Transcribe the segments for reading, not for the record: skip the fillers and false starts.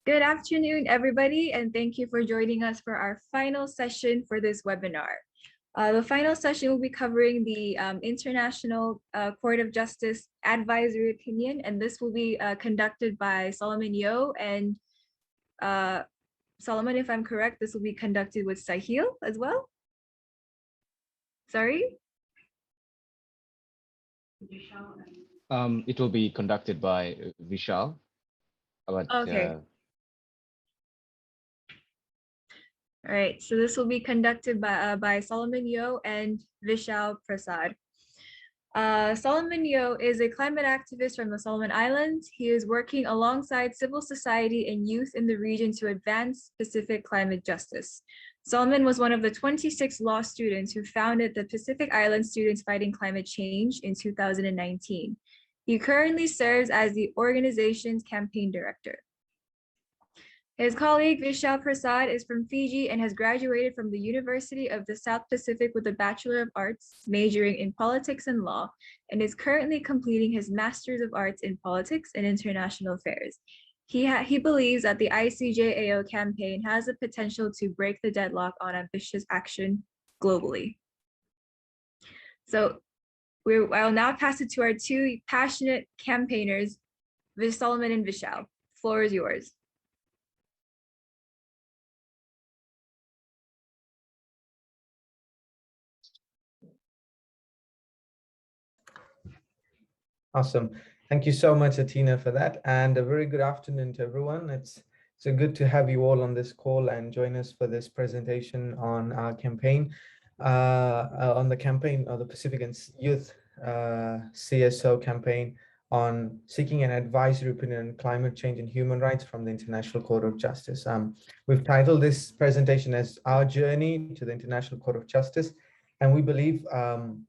Good afternoon, everybody, and thank you for joining us for our final session for this webinar. The final session will be covering the International Court of Justice Advisory Opinion, and this will be conducted by Solomon Yeo. And Solomon, if I'm correct, this will be conducted with Sahil as well. Sorry? It will be conducted by Vishal. Okay. All right, so this will be conducted by Solomon Yeo and Vishal Prasad. Solomon Yeo is a climate activist from the Solomon Islands. He is working alongside civil society and youth in the region to advance Pacific climate justice. Solomon was one of the 26 law students who founded the Pacific Island Students Fighting Climate Change in 2019. He currently serves as the organization's campaign director. His colleague Vishal Prasad is from Fiji and has graduated from the University of the South Pacific with a Bachelor of Arts, majoring in politics and law, and is currently completing his Master's of Arts in Politics and International Affairs. He believes that the ICJAO campaign has the potential to break the deadlock on ambitious action globally. So I'll now pass it to our two passionate campaigners, Solomon and Vishal. Floor is yours. Awesome. Thank you so much, Atina, for that. And a very good afternoon to everyone. It's so good to have you all on this call and join us for this presentation on our campaign, on the campaign of the Pacific Youth CSO campaign on seeking an advisory opinion on climate change and human rights from the International Court of Justice. We've titled this presentation as Our Journey to the International Court of Justice. And we believe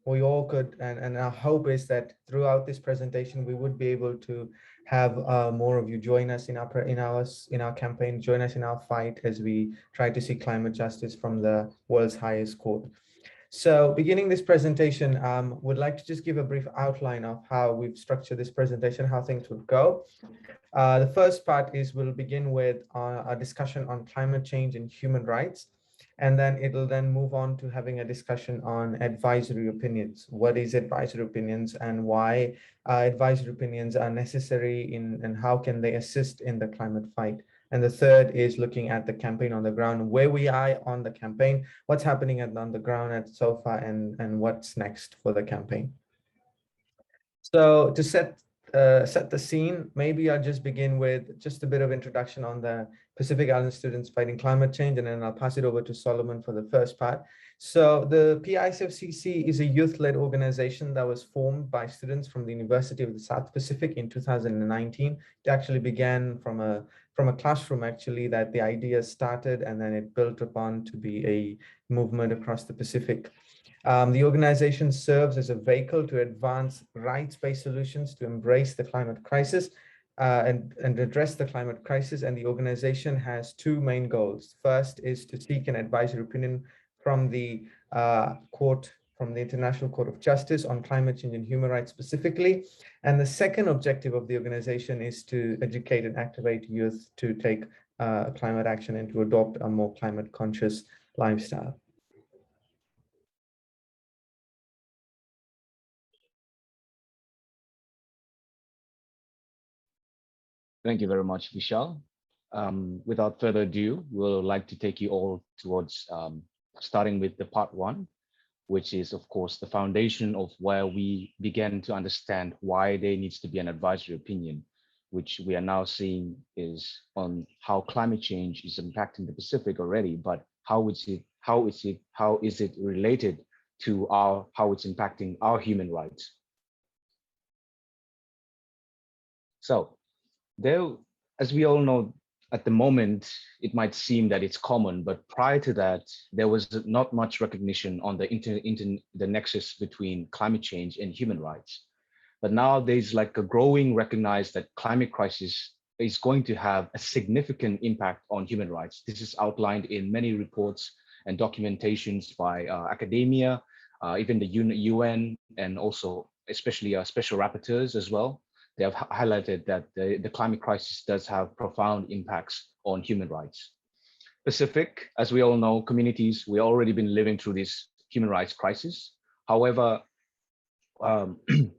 we all could, and our hope is that throughout this presentation, we would be able to have more of you join us in our campaign, join us in our fight as we try to see climate justice from the world's highest court. So beginning this presentation, would like to just give a brief outline of how we've structured this presentation, how things would go. The first part is we'll begin with a discussion on climate change and human rights. And then it'll then move on to having a discussion on advisory opinions. What is advisory opinions and why advisory opinions are necessary and how can they assist in the climate fight? And the third is looking at the campaign on the ground, where we are on the campaign, what's happening on the ground so far, and what's next for the campaign. So to set the scene, maybe I'll just begin with just a bit of introduction on the Pacific Island Students Fighting Climate Change, and then I'll pass it over to Solomon for the first part. So the PISFCC is a youth-led organization that was formed by students from the University of the South Pacific in 2019. It actually began from a classroom, actually, that the idea started, and then it built upon to be a movement across the Pacific. The organization serves as a vehicle to advance rights-based solutions to embrace the climate crisis and address the climate crisis. And the organization has two main goals. First is to seek an advisory opinion from the from the International Court of Justice on climate change and human rights specifically. And the second objective of the organization is to educate and activate youth to take climate action and to adopt a more climate conscious lifestyle. Thank you very much, Vishal. Without further ado, we'll like to take you all towards starting with the part one, which is, of course, the foundation of where we began to understand why there needs to be an advisory opinion, which we are now seeing is on how climate change is impacting the Pacific already, but how is it related to how it's impacting our human rights? So there, as we all know, at the moment, it might seem that it's common, but prior to that, there was not much recognition on the nexus between climate change and human rights. But now there's like a growing recognize that climate crisis is going to have a significant impact on human rights. This is outlined in many reports and documentations by academia, even the UN, and also especially special rapporteurs as well. they have highlighted that the climate crisis does have profound impacts on human rights. Pacific, as we all know, communities, we already been living through this human rights crisis. However,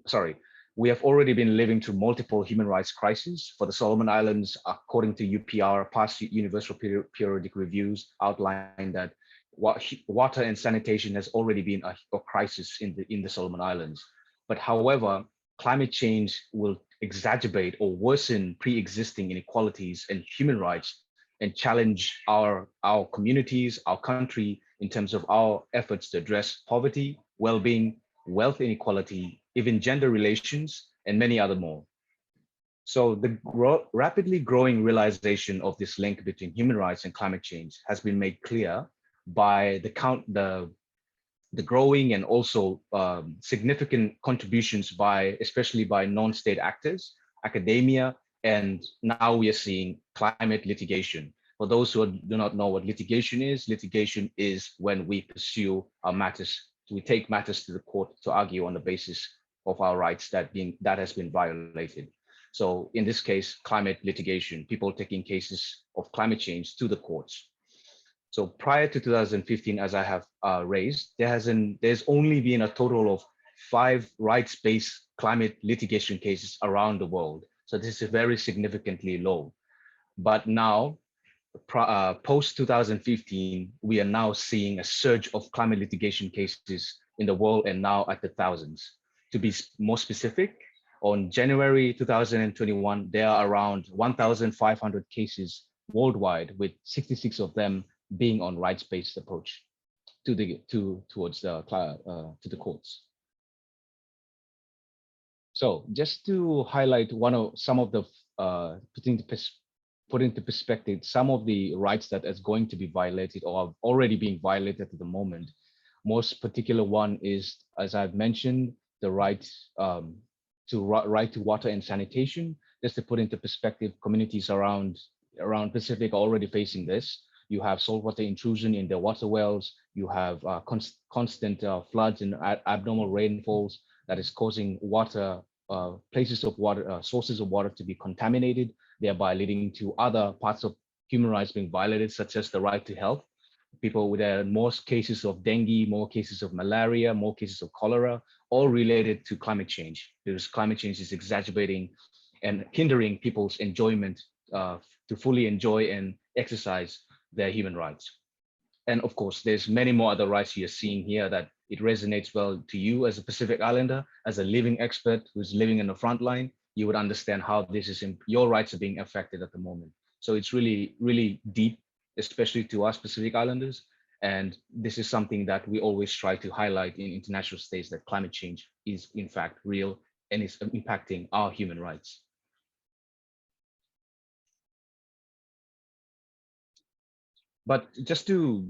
sorry, we have already been living through multiple human rights crises. For the Solomon Islands, according to UPR, past universal periodic reviews outline that water and sanitation has already been a crisis in the Solomon Islands. But however, climate change will exacerbate or worsen pre-existing inequalities and human rights and challenge our communities, our country, in terms of our efforts to address poverty, well-being, wealth inequality, even gender relations, and many other more. So the rapidly growing realization of this link between human rights and climate change has been made clear by the growing and also significant contributions especially by non-state actors, academia, and now we are seeing climate litigation. For those who do not know what litigation is when we pursue our matters, we take matters to the court to argue on the basis of our rights that has been violated. So in this case, climate litigation, people taking cases of climate change to the courts. So prior to 2015, as I have raised, there's only been a total of 5 rights-based climate litigation cases around the world. So this is very significantly low. But now, post 2015, we are now seeing a surge of climate litigation cases in the world, and now at the thousands. To be more specific, on January 2021, there are around 1,500 cases worldwide, with 66 of them being on rights-based approach towards the courts. So just to highlight some of the put into perspective some of the rights that is going to be violated or are already being violated at the moment. Most particular one is, as I've mentioned, the right to water and sanitation. Just to put into perspective, communities around Pacific are already facing this. You have saltwater intrusion in their water wells. You have constant floods and abnormal rainfalls that is causing places of water, sources of water to be contaminated, thereby leading to other parts of human rights being violated, such as the right to health. People with more cases of dengue, more cases of malaria, more cases of cholera, all related to climate change, because climate change is exacerbating and hindering people's enjoyment to fully enjoy and exercise their human rights. And of course, there's many more other rights you're seeing here that it resonates well to you as a Pacific Islander, as a living expert who's living in the front line. You would understand how this is your rights are being affected at the moment. So it's really, really deep, especially to us Pacific Islanders. And this is something that we always try to highlight in international states, that climate change is in fact real and is impacting our human rights. But just to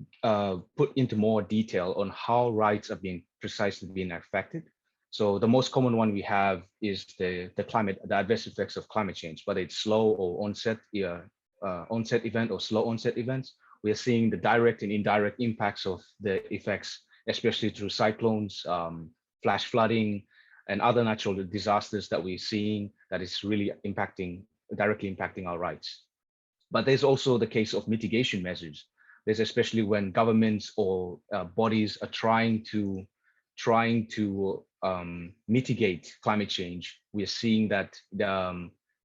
put into more detail on how rights are being precisely being affected. So the most common one we have is the adverse effects of climate change, whether it's slow or onset event or slow onset events. We are seeing the direct and indirect impacts of the effects, especially through cyclones, flash flooding, and other natural disasters that we're seeing that is really directly impacting our rights. But there's also the case of mitigation measures. There's especially when governments or bodies are trying to mitigate climate change. We are seeing that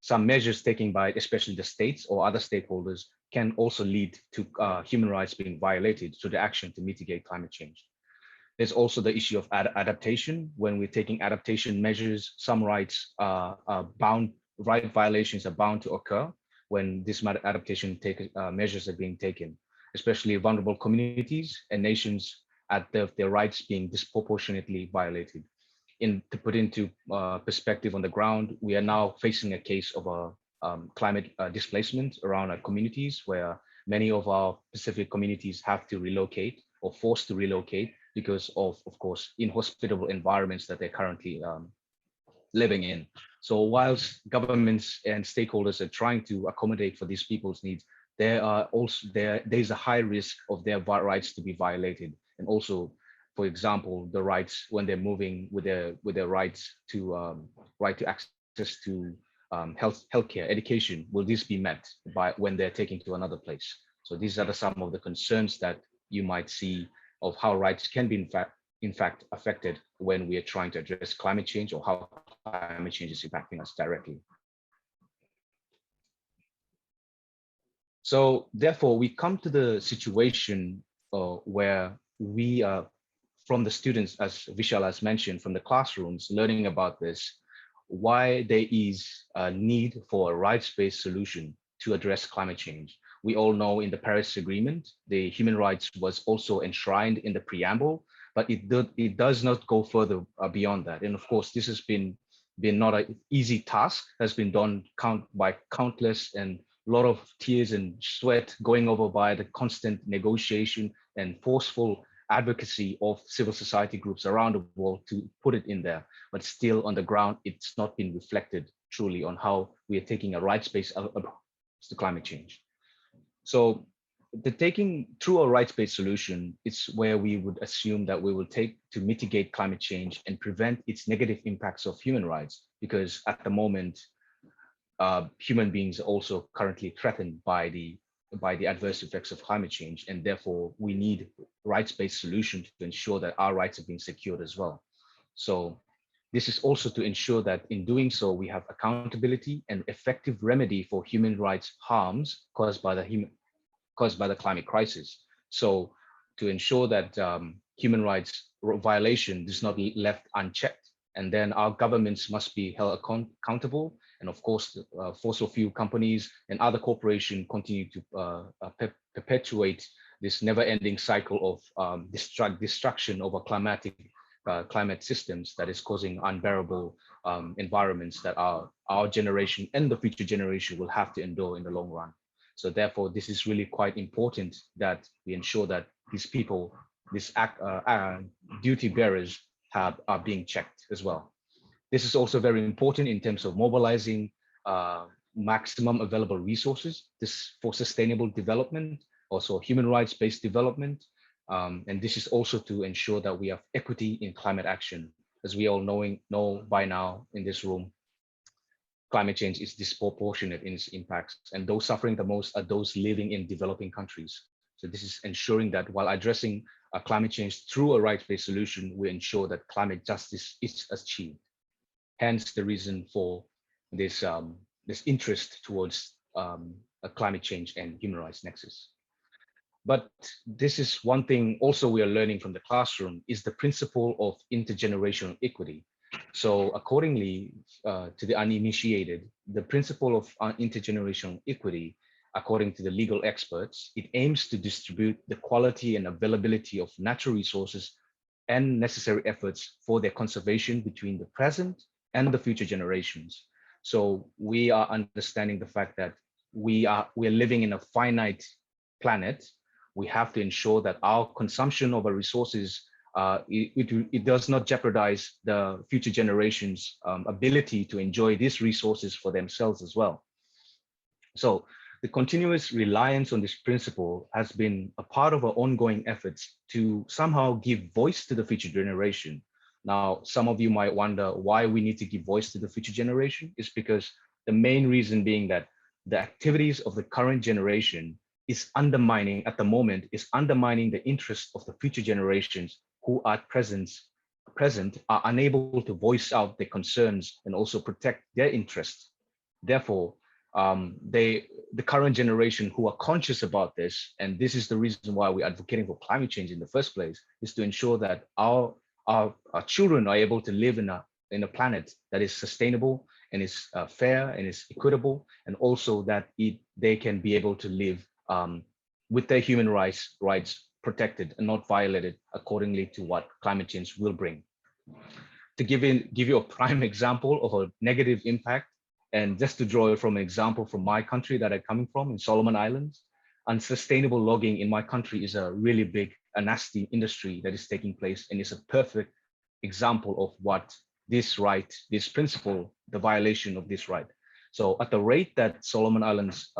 some measures taken by especially the states or other stakeholders can also lead to human rights being violated through the action to mitigate climate change. There's also the issue of adaptation. When we're taking adaptation measures, some right violations are bound to occur when this adaptation measures are being taken, especially vulnerable communities and nations at their rights being disproportionately violated. To put into perspective on the ground, we are now facing a case of a climate displacement around our communities, where many of our Pacific communities have to relocate or forced to relocate because of course, inhospitable environments that they're currently living in. So whilst governments and stakeholders are trying to accommodate for these people's needs, there's a high risk of their rights to be violated. And also, for example, the rights when they're moving with their rights to right to access access to healthcare, education, will this be met by when they're taken to another place? So these are some of the concerns that you might see of how rights can be in fact affected when we are trying to address climate change, or how climate change is impacting us directly. So therefore, we come to the situation where we are, from the students, as Vishal has mentioned, from the classrooms, learning about this, why there is a need for a rights-based solution to address climate change. We all know in the Paris Agreement, the human rights was also enshrined in the preamble, but it does not go further beyond that. And of course, this has been not an easy task, has been done by countless and a lot of tears and sweat going over by the constant negotiation and forceful advocacy of civil society groups around the world to put it in there. But still on the ground, it's not been reflected truly on how we are taking a rights-based approach to climate change. So the taking through a rights-based solution is where we would assume that we will take to mitigate climate change and prevent its negative impacts of human rights, because at the moment, human beings are also currently threatened by the adverse effects of climate change, and therefore we need rights-based solutions to ensure that our rights are being secured as well. So this is also to ensure that in doing so, we have accountability and effective remedy for human rights harms caused by the climate crisis. So to ensure that human rights violation is not left unchecked, and then our governments must be held accountable. And of course, fossil fuel companies and other corporations continue to perpetuate this never-ending cycle of destruction of our climate systems that is causing unbearable environments that our generation and the future generation will have to endure in the long run. So therefore, this is really quite important that we ensure that these people, these duty bearers are being checked as well. This is also very important in terms of mobilizing maximum available resources for sustainable development, also human rights-based development. And this is also to ensure that we have equity in climate action. As we all know by now in this room, climate change is disproportionate in its impacts, and those suffering the most are those living in developing countries. So this is ensuring that while addressing climate change through a rights-based solution, we ensure that climate justice is achieved. Hence the reason for this interest towards a climate change and human rights nexus. But this is one thing also we are learning from the classroom, is the principle of intergenerational equity. So accordingly, to the uninitiated, the principle of intergenerational equity, according to the legal experts, it aims to distribute the quality and availability of natural resources and necessary efforts for their conservation between the present and the future generations. So we are understanding the fact that we're living in a finite planet. We have to ensure that our consumption of our resources, it does not jeopardize the future generations' ability to enjoy these resources for themselves as well. So the continuous reliance on this principle has been a part of our ongoing efforts to somehow give voice to the future generation. Now, some of you might wonder why we need to give voice to the future generation. It's because the main reason being that the activities of the current generation is undermining, at the moment, is undermining the interests of the future generations who at present are unable to voice out their concerns and also protect their interests. Therefore, the current generation who are conscious about this, and this is the reason why we're advocating for climate change in the first place, is to ensure that our children are able to live in a planet that is sustainable and is fair and is equitable, and also that they can be able to live with their human rights protected and not violated accordingly to what climate change will bring. To give you a prime example of a negative impact, and just to draw it from an example from my country that I'm coming from, in Solomon Islands, unsustainable logging in my country is a really big, a nasty industry that is taking place, and is a perfect example of what this right, this principle, the violation of this right. So at the rate that Solomon Islands,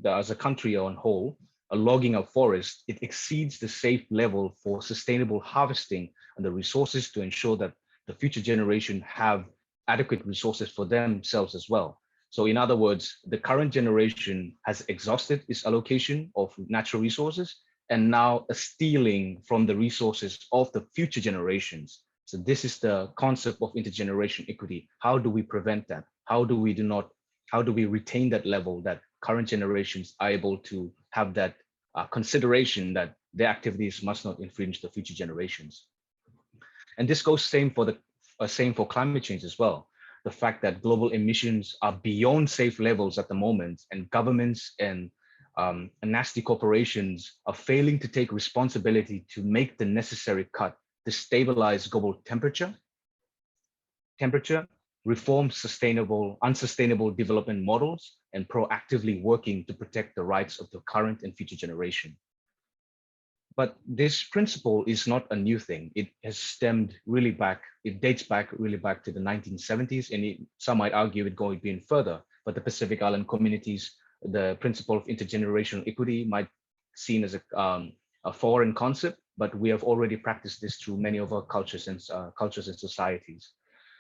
as a country on whole, are logging of forest, it exceeds the safe level for sustainable harvesting and the resources to ensure that the future generation have adequate resources for themselves as well. So in other words, the current generation has exhausted its allocation of natural resources and now is stealing from the resources of the future generations. So this is the concept of intergenerational equity. How do we prevent that? How do we retain that level that current generations are able to have that consideration that their activities must not infringe the future generations? And this goes same for climate change as well. The fact that global emissions are beyond safe levels at the moment, and governments and nasty corporations are failing to take responsibility to make the necessary cut to stabilize global temperature, reform unsustainable development models, and proactively working to protect the rights of the current and future generation. But this principle is not a new thing. It has stemmed really back, it dates back really back to the 1970s, and some might argue it going even further, but the Pacific Island communities, the principle of intergenerational equity might seen as a foreign concept, but we have already practiced this through many of our cultures and societies.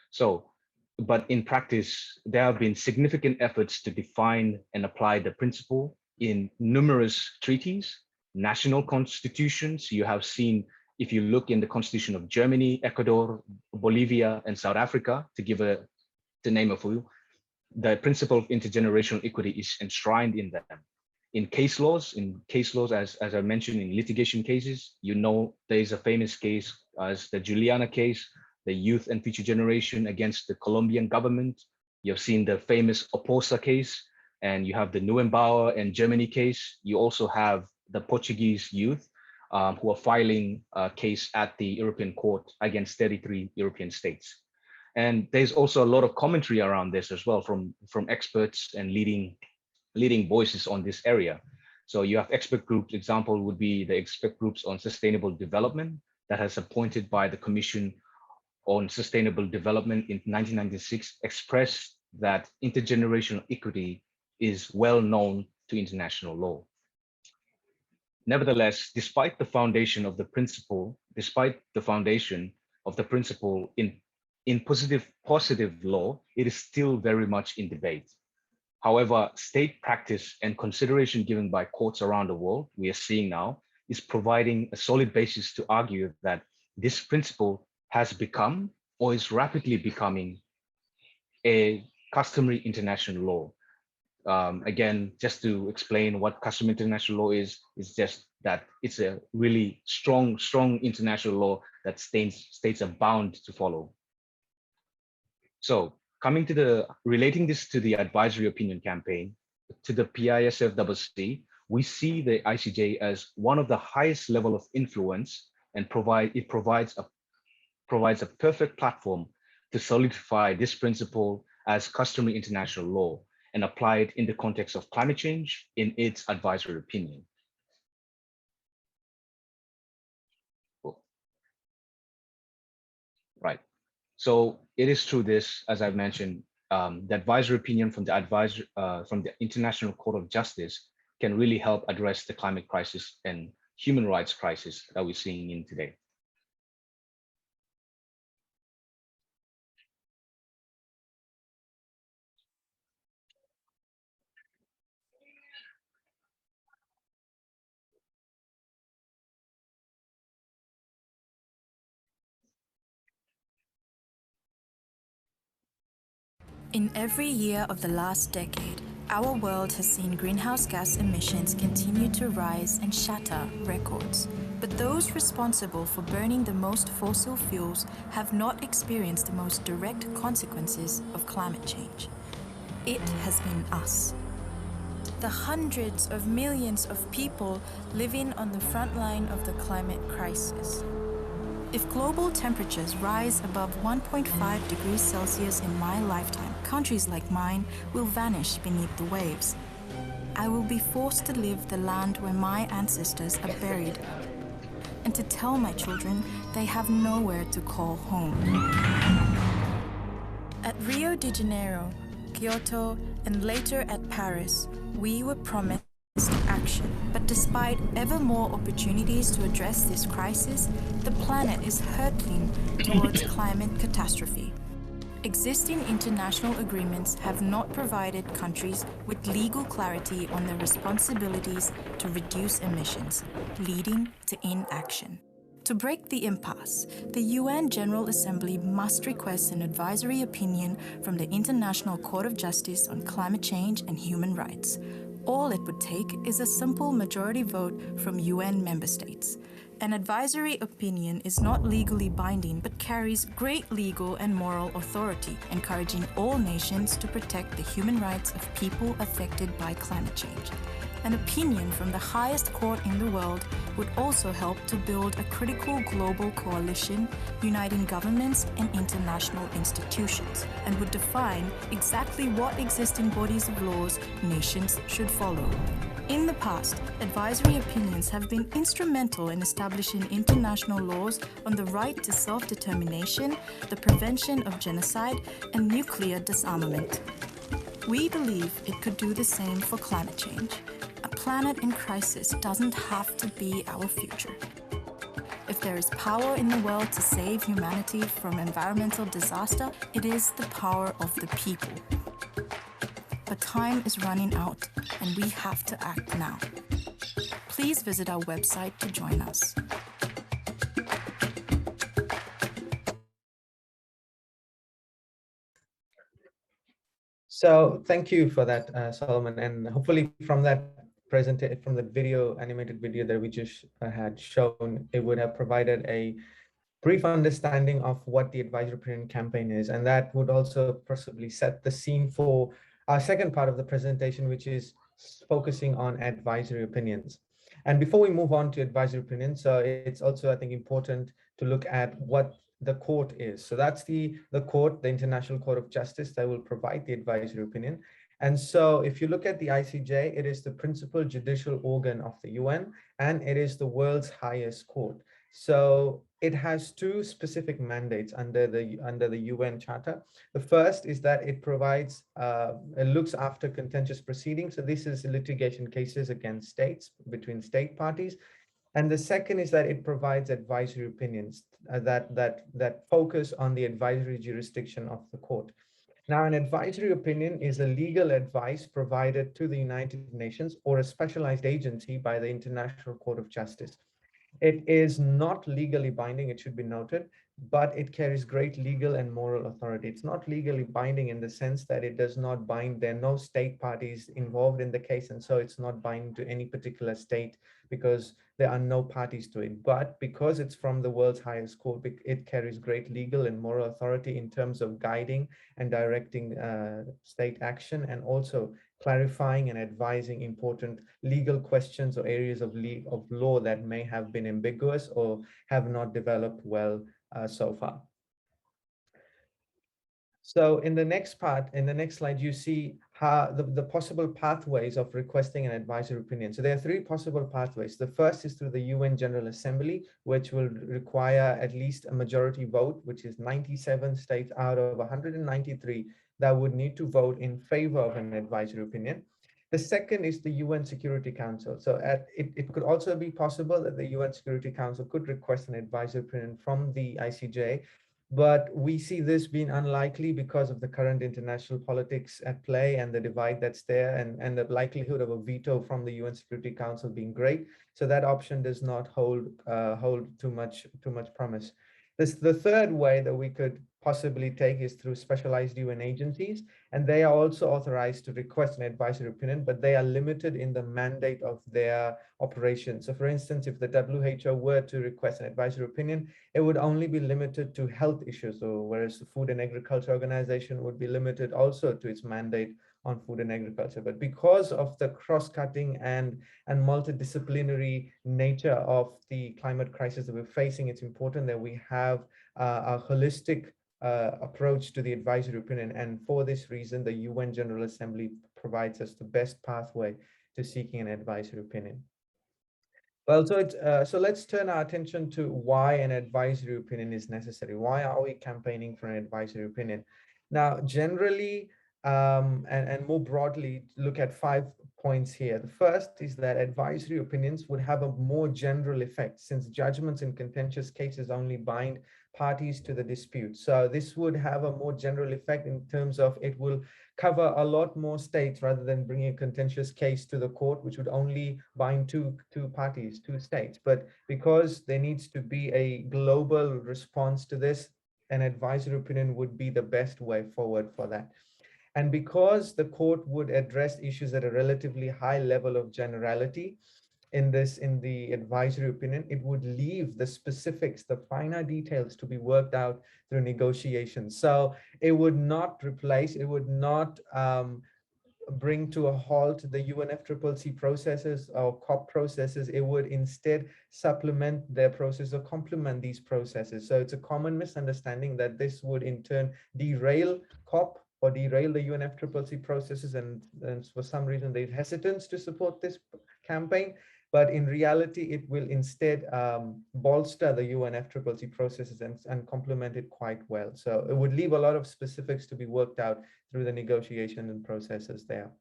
So, but in practice, there have been significant efforts to define and apply the principle in numerous treaties, national constitutions. You have seen, if you look in the constitution of Germany, Ecuador, Bolivia, and South Africa, to name a few, the principle of intergenerational equity is enshrined in them. In case laws, as I mentioned, in litigation cases, you know, there is a famous case as the Juliana case, the youth and future generation against the Colombian government. You've seen the famous Oposa case, and you have the Neuenbauer and Germany case. You also have the Portuguese youth who are filing a case at the European Court against 33 European states. And there's also a lot of commentary around this as well from experts and leading voices on this area. So you have expert groups, example would be the expert groups on sustainable development that has appointed by the Commission on Sustainable Development in 1996, expressed that intergenerational equity is well known to international law. Nevertheless, despite the foundation of the principle in positive law, it is still very much in debate. However, state practice and consideration given by courts around the world, we are seeing now, is providing a solid basis to argue that this principle has become or is rapidly becoming a customary international law. Again, just to explain what customary international law is just that it's a really strong international law that states are bound to follow. So relating this to the advisory opinion campaign, to the PISFCC, we see the ICJ as one of the highest level of influence, and provides a perfect platform to solidify this principle as customary international law and apply it in the context of climate change in its advisory opinion. Cool. Right. So it is through this, as I've mentioned, the advisory opinion from the International Court of Justice can really help address the climate crisis and human rights crisis that we're seeing in today. In every year of the last decade, our world has seen greenhouse gas emissions continue to rise and shatter records. But those responsible for burning the most fossil fuels have not experienced the most direct consequences of climate change. It has been us. The hundreds of millions of people living on the front line of the climate crisis. If global temperatures rise above 1.5 degrees Celsius in my lifetime, countries like mine will vanish beneath the waves. I will be forced to leave the land where my ancestors are buried, and to tell my children they have nowhere to call home. At Rio de Janeiro, Kyoto, and later at Paris, we were promised action. But despite ever more opportunities to address this crisis, the planet is hurtling towards climate catastrophe. Existing international agreements have not provided countries with legal clarity on their responsibilities to reduce emissions, leading to inaction. To break the impasse, the UN General Assembly must request an advisory opinion from the International Court of Justice on Climate Change and Human Rights. All it would take is a simple majority vote from UN member states. An advisory opinion is not legally binding but carries great legal and moral authority, encouraging all nations to protect the human rights of people affected by climate change. An opinion from the highest court in the world would also help to build a critical global coalition uniting governments and international institutions, and would define exactly what existing bodies of laws nations should follow. In the past, advisory opinions have been instrumental in establishing international laws on the right to self-determination, the prevention of genocide, and nuclear disarmament. We believe it could do the same for climate change. A planet in crisis doesn't have to be our future. If there is power in the world to save humanity from environmental disaster, it is the power of the people. But time is running out, and we have to act now. Please visit our website to join us. So thank you for that, Solomon, and hopefully from that from the video, animated video that we just had shown, it would have provided a brief understanding of what the advisory opinion campaign is, and that would also possibly set the scene for our second part of the presentation, which is focusing on advisory opinions. And before we move on to advisory opinions, it's also, I think, important to look at what the court is. So that's the court, the International Court of Justice, that will provide the advisory opinion. And so if you look at the ICJ, it is the principal judicial organ of the UN, and it is the world's highest court. So it has two specific mandates under the UN Charter. The first is that it provides, it looks after contentious proceedings. So this is litigation cases against states, between state parties. And the second is that it provides advisory opinions that focus on the advisory jurisdiction of the court. Now, an advisory opinion is a legal advice provided to the United Nations or a specialized agency by the International Court of Justice. It is not legally binding, it should be noted, but it carries great legal and moral authority. It's not legally binding in the sense that it does not bind, there are no state parties involved in the case, and so it's not binding to any particular state because there are no parties to it. But because it's from the world's highest court, it carries great legal and moral authority in terms of guiding and directing state action, and also clarifying and advising important legal questions or areas of law that may have been ambiguous or have not developed well so far. So in the next part, in the next slide, you see how the possible pathways of requesting an advisory opinion. So there are three possible pathways. The first is through the UN General Assembly, which will require at least a majority vote, which is 97 states out of 193 that would need to vote in favor of an advisory opinion. The second is the UN Security Council. So it could also be possible that the UN Security Council could request an advisory opinion from the ICJ, but we see this being unlikely because of the current international politics at play and the divide that's there, and the likelihood of a veto from the UN Security Council being great. So that option does not hold too much promise. The third way that we could possibly take is through specialized UN agencies, and they are also authorized to request an advisory opinion, but they are limited in the mandate of their operation. So for instance, if the WHO were to request an advisory opinion, it would only be limited to health issues, whereas the Food and Agriculture Organization would be limited also to its mandate on food and agriculture. But because of the cross-cutting and multidisciplinary nature of the climate crisis that we're facing, it's important that we have a holistic approach to the advisory opinion. And for this reason, the UN General Assembly provides us the best pathway to seeking an advisory opinion. Well, so let's turn our attention to why an advisory opinion is necessary. Why are we campaigning for an advisory opinion? Now, generally, and more broadly, look at 5 points here. The first is that advisory opinions would have a more general effect, since judgments in contentious cases only bind parties to the dispute. So this would have a more general effect in terms of it will cover a lot more states rather than bringing a contentious case to the court, which would only bind two parties, two states. But because there needs to be a global response to this, an advisory opinion would be the best way forward for that. And because the court would address issues at a relatively high level of generality, in the advisory opinion, it would leave the specifics, the finer details to be worked out through negotiations. So it would not replace, it would not bring to a halt the UNFCCC processes or COP processes. It would instead supplement their process or complement these processes. So it's a common misunderstanding that this would in turn derail COP or derail the UNFCCC processes, and for some reason there's hesitance to support this campaign. But in reality, it will instead bolster the UNFCCC processes and complement it quite well. So it would leave a lot of specifics to be worked out through the negotiation and processes there.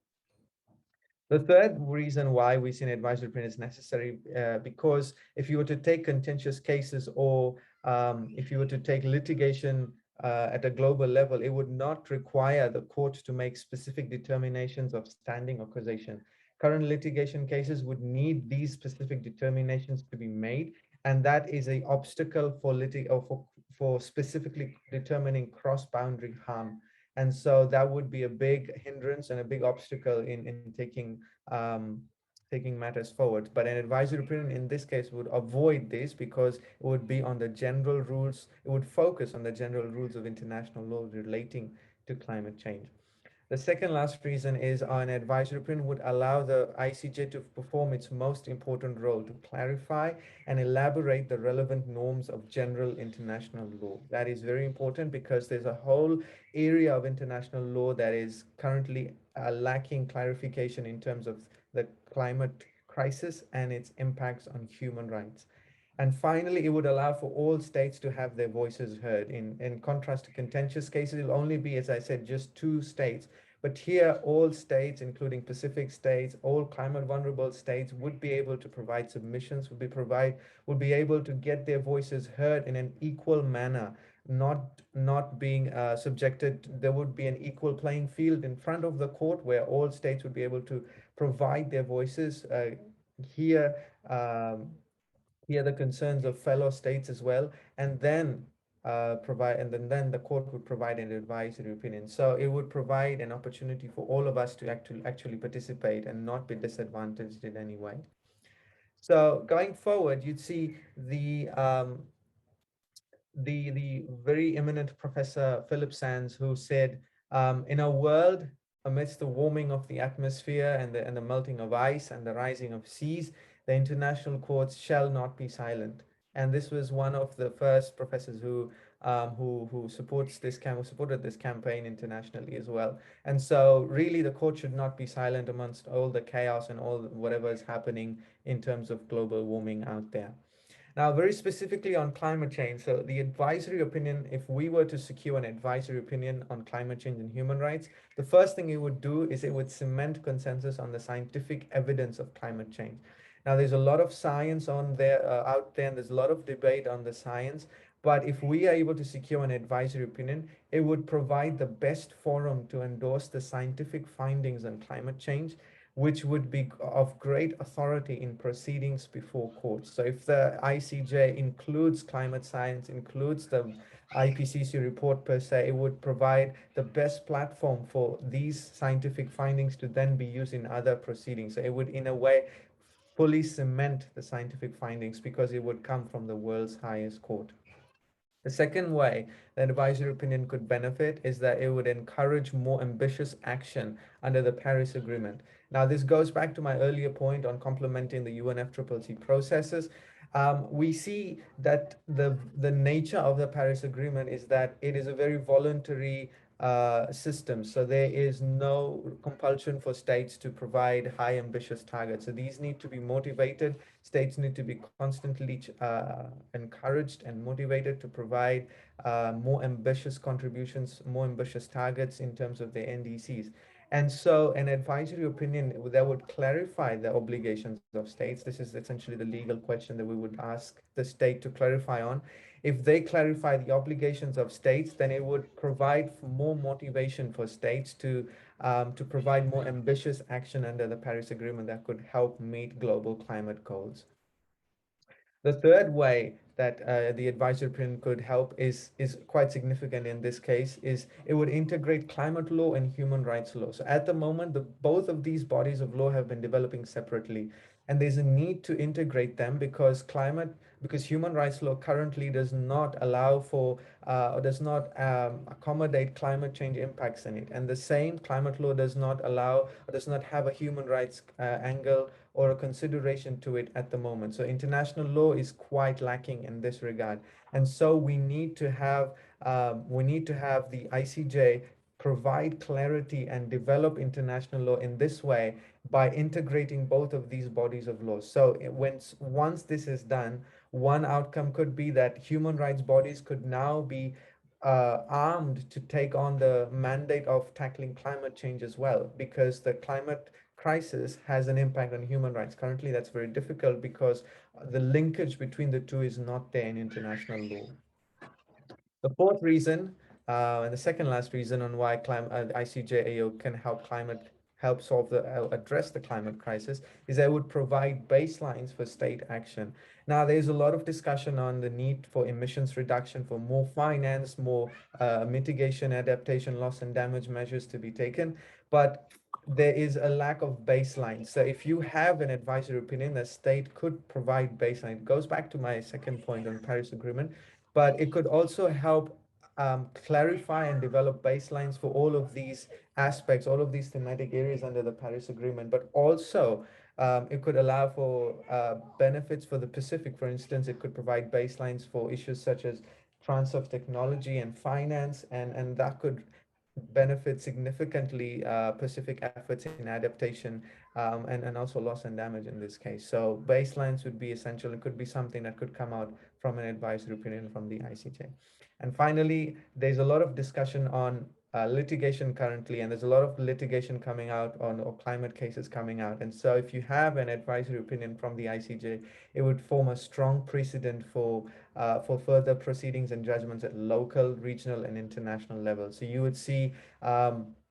The third reason why we see an advisory opinion is necessary, because if you were to take contentious cases or if you were to take litigation at a global level, it would not require the court to make specific determinations of standing or causation. Current litigation cases would need these specific determinations to be made, and that is an obstacle for specifically determining cross-boundary harm. And so that would be a big hindrance and a big obstacle in taking matters forward. But an advisory opinion in this case would avoid this, because it would be on the general rules, it would focus on the general rules of international law relating to climate change. The second last reason is an advisory opinion would allow the ICJ to perform its most important role, to clarify and elaborate the relevant norms of general international law. That is very important because there's a whole area of international law that is currently lacking clarification in terms of the climate crisis and its impacts on human rights. And finally, it would allow for all states to have their voices heard. In contrast to contentious cases, it'll only be, as I said, just two states. But here, all states, including Pacific states, all climate vulnerable states, would be able to provide submissions, would be able to get their voices heard in an equal manner, not being subjected. There would be an equal playing field in front of the court where all states would be able to provide their voices, hear the concerns of fellow states as well, and then then the court would provide an advisory opinion. So it would provide an opportunity for all of us to actually participate and not be disadvantaged in any way. So going forward, you'd see the very eminent Professor Philip Sands, who said, in a world amidst the warming of the atmosphere and the melting of ice and the rising of seas, the international courts shall not be silent. And this was one of the first professors who supported this campaign internationally as well. And so really the court should not be silent amongst all the chaos and all whatever is happening in terms of global warming out there. Now, very specifically on climate change, so the advisory opinion, if we were to secure an advisory opinion on climate change and human rights, the first thing it would do is it would cement consensus on the scientific evidence of climate change. Now, there's a lot of science out there, and there's a lot of debate on the science. But if we are able to secure an advisory opinion, it would provide the best forum to endorse the scientific findings on climate change, which would be of great authority in proceedings before courts. So if the ICJ includes climate science, includes the IPCC report per se, it would provide the best platform for these scientific findings to then be used in other proceedings. So it would, in a way, fully cement the scientific findings because it would come from the world's highest court. The second way the advisory opinion could benefit is that it would encourage more ambitious action under the Paris Agreement. Now, this goes back to my earlier point on complementing the UNFCCC processes. We see that the nature of the Paris Agreement is that it is a very voluntary system. So there is no compulsion for states to provide high ambitious targets. So these need to be motivated. States need to be constantly encouraged and motivated to provide more ambitious contributions, more ambitious targets in terms of their NDCs. And so an advisory opinion that would clarify the obligations of states. This is essentially the legal question that we would ask the state to clarify on. If they clarify the obligations of states, then it would provide more motivation for states to provide more ambitious action under the Paris Agreement that could help meet global climate goals. The third way that the advisory opinion could help is quite significant in this case, is it would integrate climate law and human rights law. So at the moment, both of these bodies of law have been developing separately, and there's a need to integrate them because human rights law currently does not allow for or does not accommodate climate change impacts in it, and the same climate law does not allow or does not have a human rights angle or a consideration to it at the moment. So international law is quite lacking in this regard, and so we need to have the ICJ provide clarity and develop international law in this way by integrating both of these bodies of law. So once this is done, one outcome could be that human rights bodies could now be armed to take on the mandate of tackling climate change as well, because the climate crisis has an impact on human rights. Currently, that's very difficult because the linkage between the two is not there in international law. The fourth reason, and the second last reason on why ICJAO can address the climate crisis, is that it would provide baselines for state action. Now, there's a lot of discussion on the need for emissions reduction, for more finance, more mitigation, adaptation, loss and damage measures to be taken, but there is a lack of baseline. So if you have an advisory opinion, the state could provide baseline. It goes back to my second point on Paris Agreement, but it could also help clarify and develop baselines for all of these aspects, all of these thematic areas under the Paris Agreement, but also it could allow for benefits for the Pacific. For instance, it could provide baselines for issues such as transfer of technology and finance, and that could benefit significantly Pacific efforts in adaptation and also loss and damage in this case. So baselines would be essential. It could be something that could come out from an advisory opinion from the ICJ. And finally, there's a lot of discussion on litigation currently, and there's a lot of litigation coming out on or climate cases coming out. And so if you have an advisory opinion from the ICJ, it would form a strong precedent for further proceedings and judgments at local, regional, and international level. So you would see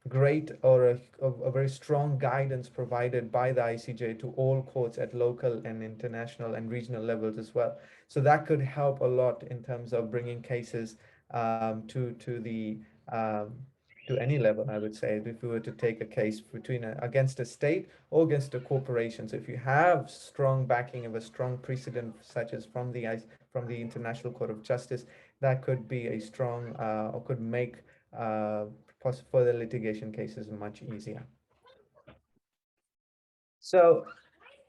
great or a very strong guidance provided by the ICJ to all courts at local and international and regional levels as well. So that could help a lot in terms of bringing cases to any level, I would say, if we were to take a case against a state or against a corporation. So if you have strong backing of a strong precedent, such as from the International Court of Justice, that could be a strong or could make further litigation cases much easier. So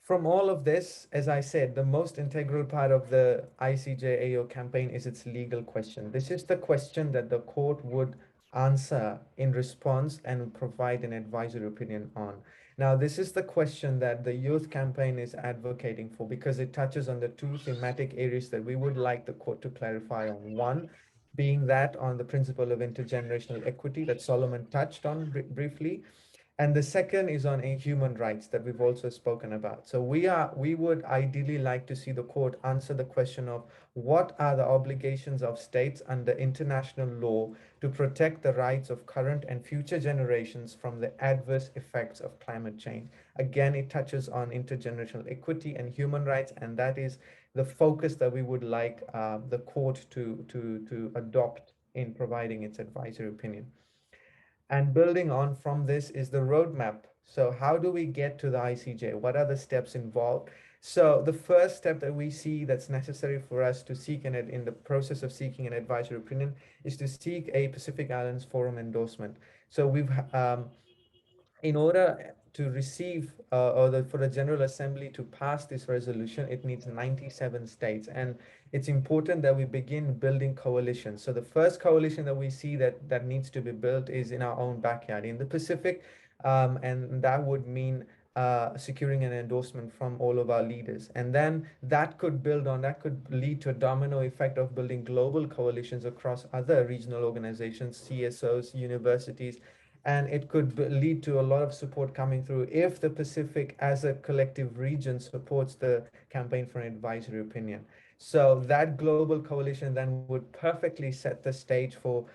from all of this, as I said, the most integral part of the ICJAO campaign is its legal question. This is the question that the court would answer in response and provide an advisory opinion on. Now, this is the question that the youth campaign is advocating for because it touches on the two thematic areas that we would like the court to clarify on. One, being that on the principle of intergenerational equity that Solomon touched on briefly, and the second is on human rights that we've also spoken about. So we would ideally like to see the court answer the question of what are the obligations of states under international law to protect the rights of current and future generations from the adverse effects of climate change. Again, it touches on intergenerational equity and human rights, and that is the focus that we would like the court to adopt in providing its advisory opinion. And building on from this is the roadmap. So how do we get to the ICJ? What are the steps involved? So the first step that we see that's necessary for us to seek in the process of seeking an advisory opinion is to seek a Pacific Islands Forum endorsement. So in order to receive for the General Assembly to pass this resolution, it needs 97 states. And it's important that we begin building coalitions. So the first coalition that we see that needs to be built is in our own backyard in the Pacific. And that would mean securing an endorsement from all of our leaders. And then that could lead to a domino effect of building global coalitions across other regional organizations, CSOs, universities, and it could lead to a lot of support coming through if the Pacific as a collective region supports the campaign for an advisory opinion. So that global coalition then would perfectly set the stage for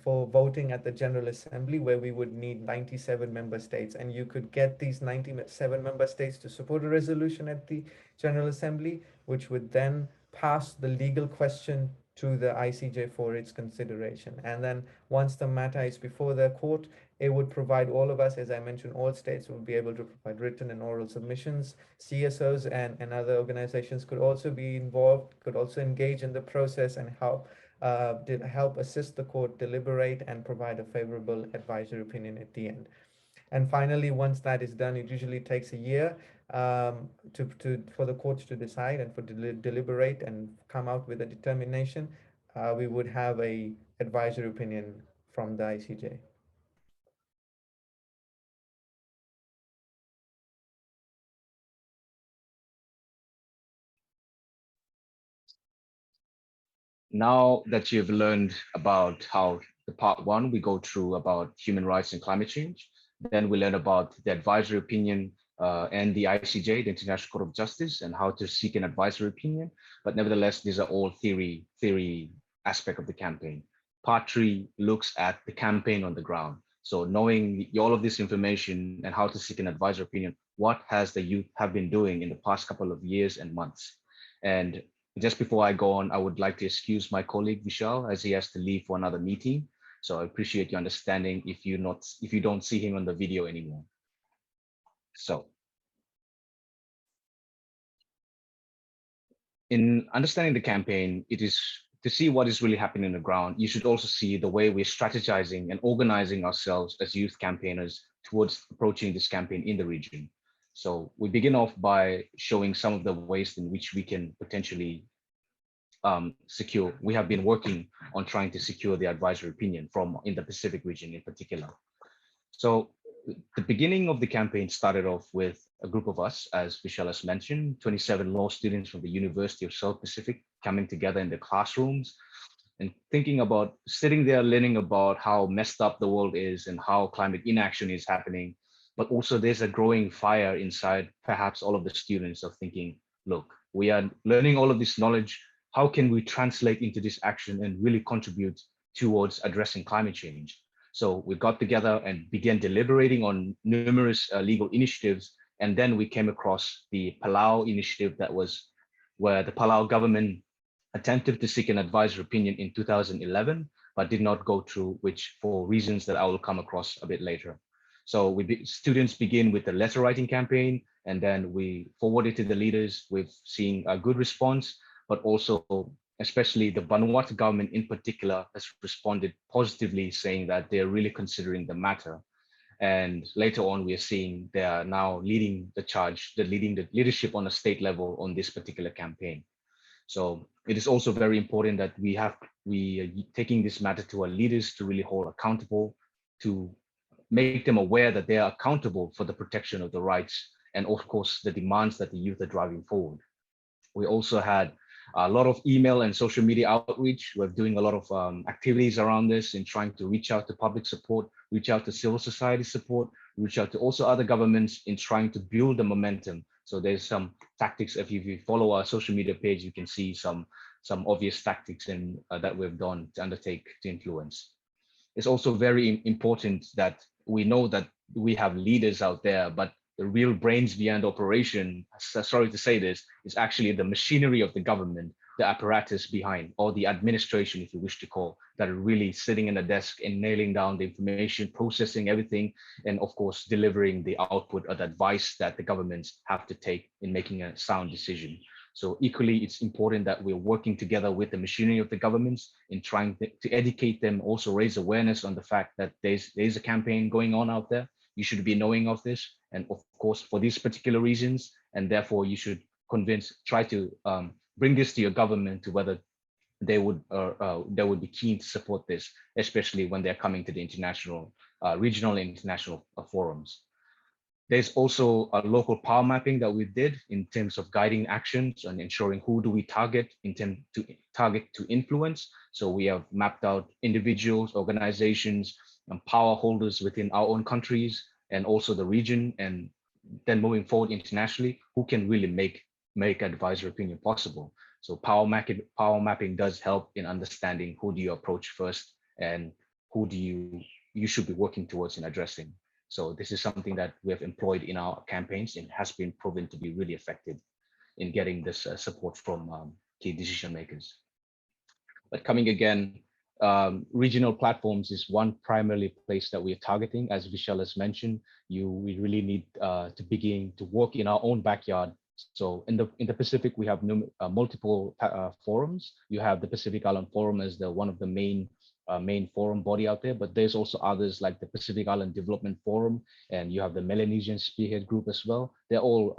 voting at the General Assembly, where we would need 97 member states, and you could get these 97 member states to support a resolution at the General Assembly, which would then pass the legal question to the ICJ for its consideration. And then once the matter is before the court, it would provide all of us, as I mentioned, all states will be able to provide written and oral submissions. CSOs and other organizations could also be involved, could also engage in the process and help assist the court deliberate and provide a favorable advisory opinion at the end. And finally, once that is done, it usually takes a year for the courts to decide and for deliberate and come out with a determination. We would have a advisory opinion from the ICJ. Now that you've learned about how the part one, we go through about human rights and climate change, then we learn about the advisory opinion and the ICJ, the International Court of Justice, and how to seek an advisory opinion. But nevertheless, these are all theory aspect of the campaign. Part three looks at the campaign on the ground. So knowing all of this information and how to seek an advisory opinion, what has the youth have been doing in the past couple of years and months? And just before I go on, I would like to excuse my colleague Vishal as he has to leave for another meeting. So I appreciate your understanding if you don't see him on the video anymore. So in understanding the campaign, it is to see what is really happening on the ground. You should also see the way we're strategizing and organizing ourselves as youth campaigners towards approaching this campaign in the region. So we begin off by showing some of the ways in which we can potentially secure. We have been working on trying to secure the advisory opinion from in the Pacific region in particular. So the beginning of the campaign started off with a group of us, as Vishal has mentioned, 27 law students from the University of South Pacific coming together in the classrooms and thinking about sitting there, learning about how messed up the world is and how climate inaction is happening. But also there's a growing fire inside perhaps all of the students of thinking, look, we are learning all of this knowledge. How can we translate into this action and really contribute towards addressing climate change? So we got together and began deliberating on numerous legal initiatives. And then we came across the Palau initiative that was where the Palau government attempted to seek an advisory opinion in 2011, but did not go through, which for reasons that I will come across a bit later. So students begin with the letter writing campaign, and then we forward it to the leaders. We've seen a good response, but also especially the Vanuatu government in particular has responded positively, saying that they're really considering the matter. And later on, we are seeing they are now leading the charge, leading the leadership on a state level on this particular campaign. So it is also very important that we are taking this matter to our leaders to really hold accountable, to make them aware that they are accountable for the protection of the rights and of course the demands that the youth are driving forward. We also had a lot of email and social media outreach. We're doing a lot of activities around this and trying to reach out to public support, reach out to civil society support, reach out to also other governments in trying to build the momentum. So there's some tactics. If you follow our social media page, you can see some obvious tactics that we've done to undertake to influence. It's also very important that we know that we have leaders out there, but the real brains behind operation, sorry to say this, is actually the machinery of the government, the apparatus behind, or the administration, if you wish to call, that are really sitting in a desk and nailing down the information, processing everything, and of course, delivering the output or the advice that the governments have to take in making a sound decision. So equally, it's important that we're working together with the machinery of the governments in trying to educate them, also raise awareness on the fact that there's a campaign going on out there. You should be knowing of this. And of course, for these particular reasons, and therefore you should try to bring this to your government to whether they would be keen to support this, especially when they're coming to the international, regional and international forums. There's also a local power mapping that we did in terms of guiding actions and ensuring who do we target to influence. So we have mapped out individuals, organizations, power holders within our own countries and also the region, and then moving forward internationally, who can really make advisory opinion possible. So power mapping does help in understanding who do you approach first and who do you should be working towards in addressing. So this is something that we have employed in our campaigns and has been proven to be really effective in getting this support from key decision makers. But coming again, regional platforms is one primarily place that we are targeting. As Vishal has mentioned, we really need to begin to work in our own backyard. So in the Pacific, we have multiple forums. You have the Pacific Island Forum as one of the main forum body out there, but there's also others like the Pacific Island Development Forum, and you have the Melanesian Spearhead Group as well. They're all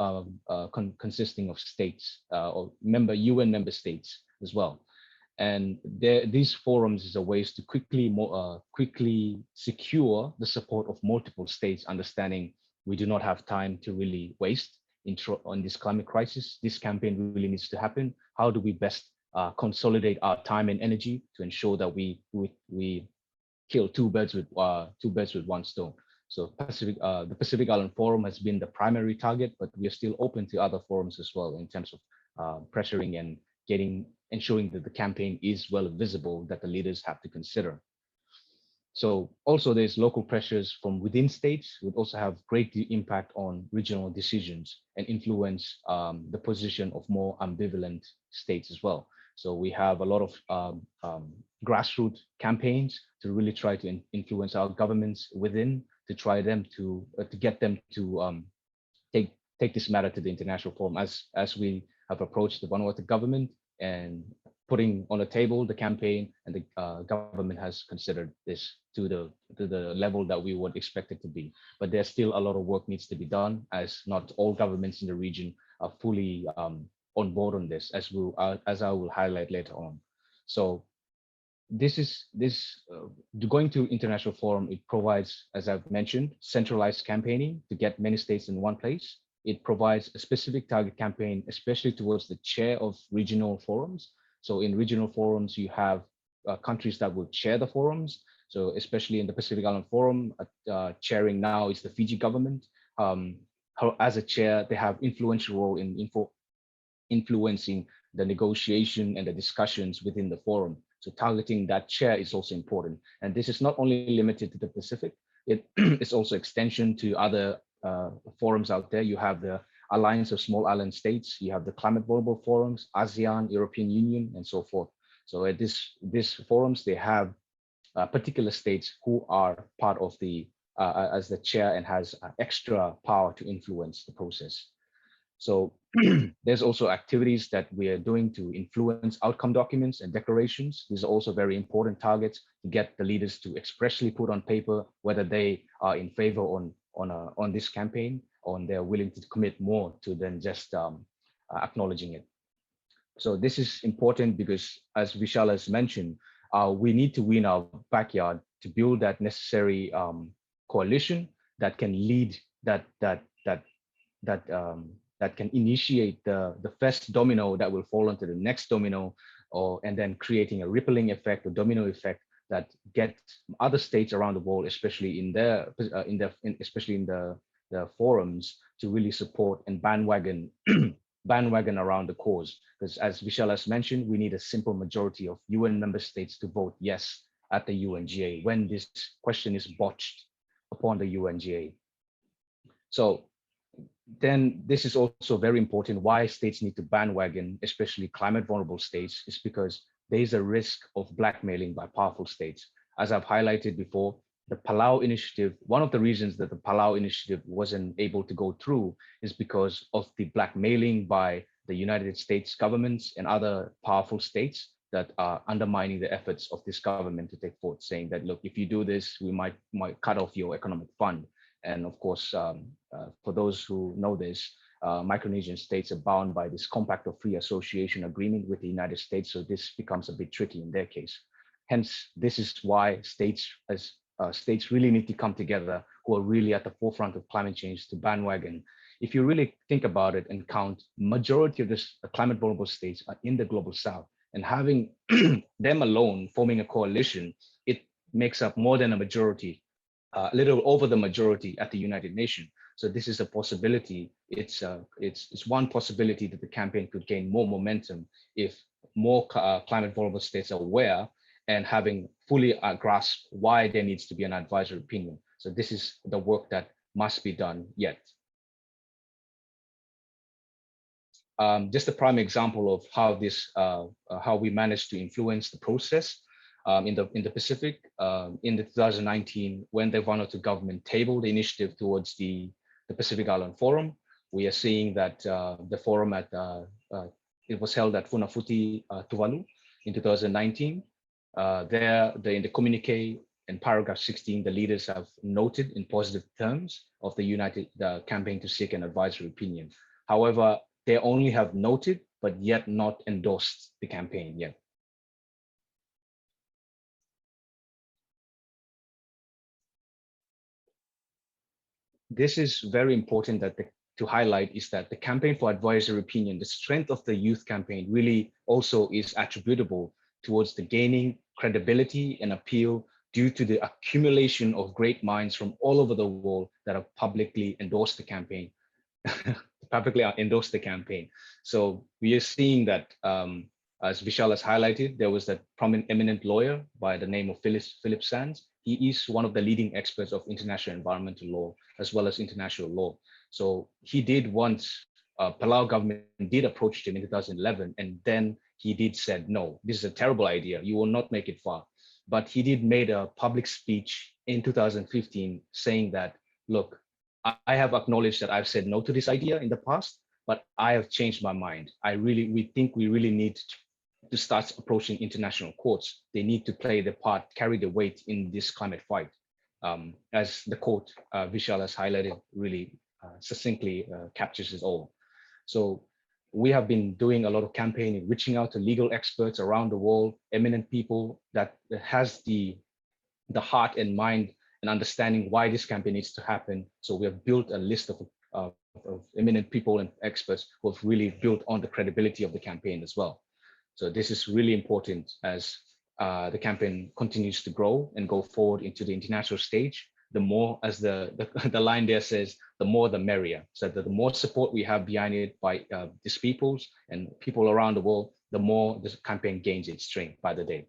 consisting of states or UN member states as well. And these forums is a ways to quickly secure the support of multiple states, understanding we do not have time to really waste on this climate crisis. This campaign really needs to happen. How do we best consolidate our time and energy to ensure that we kill two birds with one stone? So the Pacific Island Forum has been the primary target, but we are still open to other forums as well in terms of pressuring and ensuring that the campaign is well visible, that the leaders have to consider. So also there's local pressures from within states would also have great impact on regional decisions and influence the position of more ambivalent states as well. So we have a lot of grassroots campaigns to really try to influence our governments within, to try them to get them to take this matter to the international forum, as we have approached the Vanuatu government and putting on the table the campaign, and the government has considered this to the level that we would expect it to be. But there's still a lot of work needs to be done, as not all governments in the region are fully on board on this, as I will highlight later on. So going to international forum, it provides, as I've mentioned, centralized campaigning to get many states in one place. It provides a specific target campaign, especially towards the chair of regional forums. So in regional forums, you have countries that will chair the forums. So especially in the Pacific Island Forum, chairing now is the Fiji government. As a chair, they have influential role in influencing the negotiation and the discussions within the forum. So targeting that chair is also important. And this is not only limited to the Pacific, it's also extension to other forums out there. You have the Alliance of Small Island States, you have the Climate Vulnerable Forums, ASEAN, European Union, and so forth. So at these forums, they have particular states who are part of the, as the chair, and has extra power to influence the process. So there's also activities that we are doing to influence outcome documents and declarations. These are also very important targets to get the leaders to expressly put on paper whether they are in favor on this campaign, or they're willing to commit more to than just acknowledging it. So this is important because, as Vishal has mentioned, we need to win our backyard to build that necessary coalition that can lead, that can initiate the first domino that will fall onto the next domino, and then creating a rippling effect or domino effect that get other states around the world, especially in the forums, to really support and bandwagon around the cause. Because as Vishal has mentioned, we need a simple majority of UN member states to vote yes at the UNGA when this question is botched upon the UNGA. So then this is also very important why states need to bandwagon, especially climate vulnerable states, is because there is a risk of blackmailing by powerful states. As I've highlighted before, the Palau Initiative, one of the reasons that the Palau Initiative wasn't able to go through is because of the blackmailing by the United States governments and other powerful states that are undermining the efforts of this government to take forth, saying that, look, if you do this, we might cut off your economic fund. And of course, for those who know this, Micronesian states are bound by this Compact of Free Association agreement with the United States. So this becomes a bit tricky in their case. Hence, this is why states really need to come together, who are really at the forefront of climate change, to bandwagon. If you really think about it and count, majority of this climate vulnerable states are in the global south, and having them alone forming a coalition, makes up more than a majority, a little over the majority at the United Nations. So this is a possibility. It's one possibility that the campaign could gain more momentum if more climate vulnerable states are aware and having fully grasped why there needs to be an advisory opinion. So this is the work that must be done yet. Just a prime example of how this, how we managed to influence the process in the Pacific. In the 2019, when the Vanuatu government tabled the initiative towards the Pacific Island Forum, we are seeing that the forum it was held at Funafuti, Tuvalu in 2019. There, in the communique in paragraph 16, the leaders have noted in positive terms of the campaign to seek an advisory opinion. However, they only have noted, but yet not endorsed the campaign yet. This is very important to highlight is that the campaign for advisory opinion, the strength of the youth campaign really also is attributable towards the gaining credibility and appeal due to the accumulation of great minds from all over the world that have publicly endorsed the campaign. So we are seeing that, as Vishal has highlighted, there was that eminent lawyer by the name of Philip Sands. He is one of the leading experts of international environmental law, as well as international law. So he did once, Palau government did approach him in 2011, and then he did said, no, this is a terrible idea. You will not make it far. But he did made a public speech in 2015 saying that, look, I have acknowledged that I've said no to this idea in the past, but I have changed my mind. We think we really need to start approaching international courts. They need to play the part, carry the weight in this climate fight. As the quote Vishal has highlighted really succinctly captures it all. So we have been doing a lot of campaigning, reaching out to legal experts around the world, eminent people that has the heart and mind and understanding why this campaign needs to happen. So we have built a list of eminent people and experts who have really built on the credibility of the campaign as well. So this is really important as the campaign continues to grow and go forward into the international stage. The more, as the line there says, the more the merrier. So that the more support we have behind it by these peoples and people around the world, the more this campaign gains its strength by the day.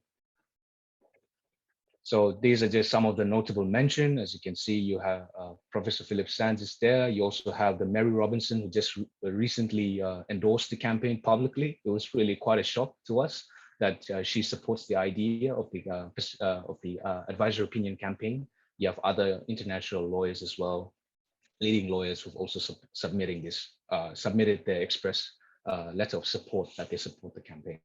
So these are just some of the notable mention. As you can see, you have Professor Philip Sands is there. You also have the Mary Robinson, who just recently endorsed the campaign publicly. It was really quite a shock to us that she supports the idea of the advisory opinion campaign. You have other international lawyers as well, leading lawyers who've also submitted their express letter of support that they support the campaign.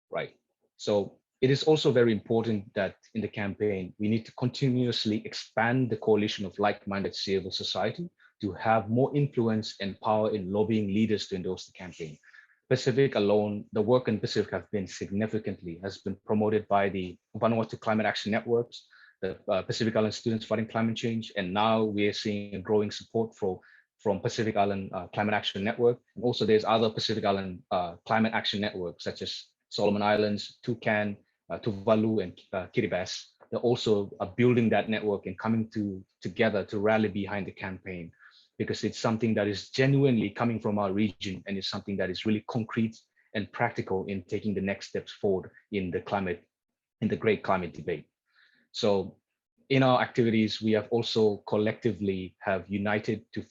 Right. So it is also very important that in the campaign, we need to continuously expand the coalition of like-minded civil society to have more influence and power in lobbying leaders to endorse the campaign. Pacific alone, the work in Pacific has been promoted by the Vanuatu Climate Action Networks, the Pacific Island Students Fighting Climate Change, and now we are seeing a growing support from Pacific Island Climate Action Network. And also there's other Pacific Island Climate Action Networks such as Solomon Islands, PICAN, Tuvalu, and Kiribati. They also are building that network and coming together to rally behind the campaign, because it's something that is genuinely coming from our region, and it's something that is really concrete and practical in taking the next steps forward in the great climate debate. So in our activities, we have also collectively have united to